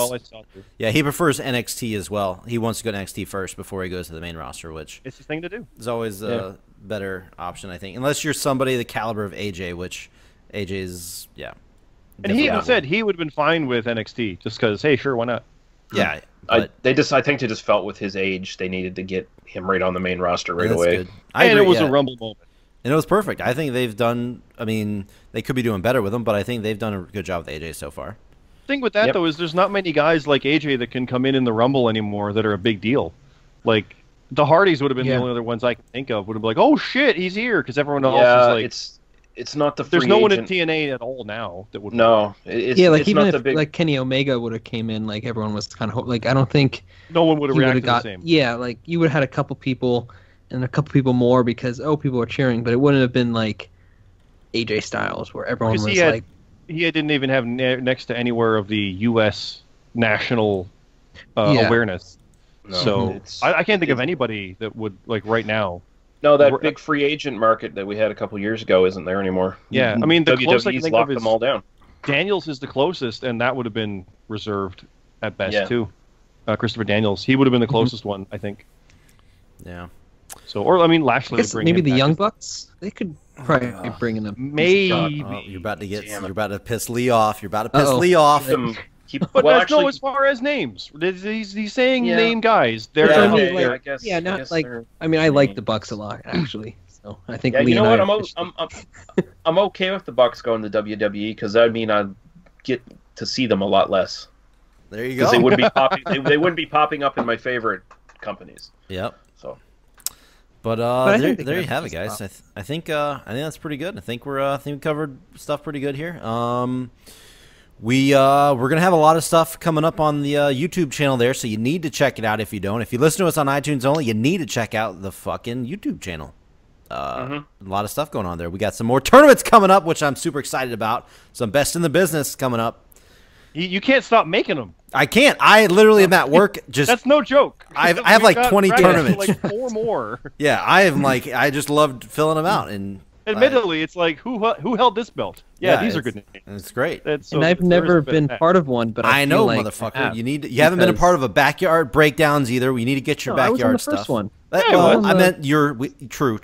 He prefers NXT as well. He wants to go to NXT first before he goes to the main roster, which it's the thing to do. Is always a better option, I think, unless you're somebody the caliber of AJ, which AJ's And he even said he would have been fine with NXT just because, hey, sure, why not? Yeah, I think they just felt with his age they needed to get him right on the main roster right away. Good. And it was a Rumble moment. And it was perfect. I think they've done. I mean, they could be doing better with him, but I think they've done a good job with AJ so far. The thing with that though is there's not many guys like AJ that can come in the Rumble anymore that are a big deal. Like the Hardys would have been the only other ones I can think of. Would have been like, oh shit, he's here, because everyone else is like, it's not the. There's no one in TNA at all now that would. Like it's even if like Kenny Omega would have came in, like everyone was kind of like, I don't think no one would have reacted the same. Yeah, like you would have had a couple people. And a couple people more because people were cheering, but it wouldn't have been like AJ Styles where everyone was like. He didn't even have next to anywhere of the U.S. national awareness. No, so I can't think of anybody that would, like, right now. No, that big free agent market that we had a couple years ago isn't there anymore. Yeah, I mean the closest I can think locked of them all down. Daniels is the closest, and that would have been reserved at best too. Christopher Daniels, he would have been the closest one, I think. Yeah. So, or I mean, Lashley. Maybe the Young Bucks. They could probably bring in a. Maybe you're about to you're about to piss Lee off. You're about to piss Lee off. But that's no as far as names. He's saying name guys. They're I guess. Yeah, not like. I mean, I like the Bucks a lot actually. So I think. Yeah, Lee you know what? I'm okay with the Bucks going to WWE because I mean I get to see them a lot less. There you go. Because they wouldn't be popping. They wouldn't be popping up in my favorite companies. Yep. So. But there you have it, guys. I think that's pretty good. I think we covered stuff pretty good here. We're gonna have a lot of stuff coming up on the YouTube channel there, so you need to check it out if you don't. If you listen to us on iTunes only, you need to check out the fucking YouTube channel. A lot of stuff going on there. We got some more tournaments coming up, which I'm super excited about. Some best in the business coming up. You can't stop making them. I can't. I literally am at work. That's no joke. I have like 20 tournaments. Like 4 more. Yeah, I just loved filling them out. And admittedly, it's like who held this belt? Yeah, these are good names. It's great. And I've never been part of one, but I know, like motherfucker. You haven't been a part of a backyard breakdowns either. You need to get your backyard stuff. I was on the first one. I meant true.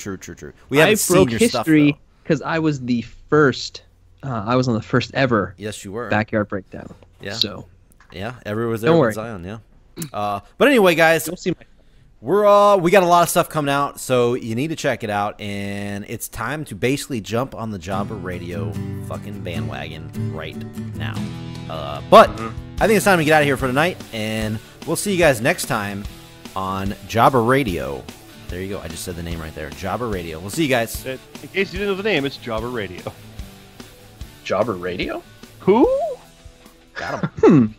We haven't seen your stuff. I broke history because I was the first. I was on the first ever. Yes, you were. Backyard breakdown. Yeah. So. Yeah, everyone was there. Don't worry. Zion, yeah. But anyway, guys, we got a lot of stuff coming out, so you need to check it out, and it's time to basically jump on the Jobber Radio fucking bandwagon right now. But I think it's time to get out of here for tonight, and we'll see you guys next time on Jobber Radio. There you go. I just said the name right there. Jobber Radio. We'll see you guys. In case you didn't know the name, it's Jobber Radio. Jobber Radio? Who? Got him.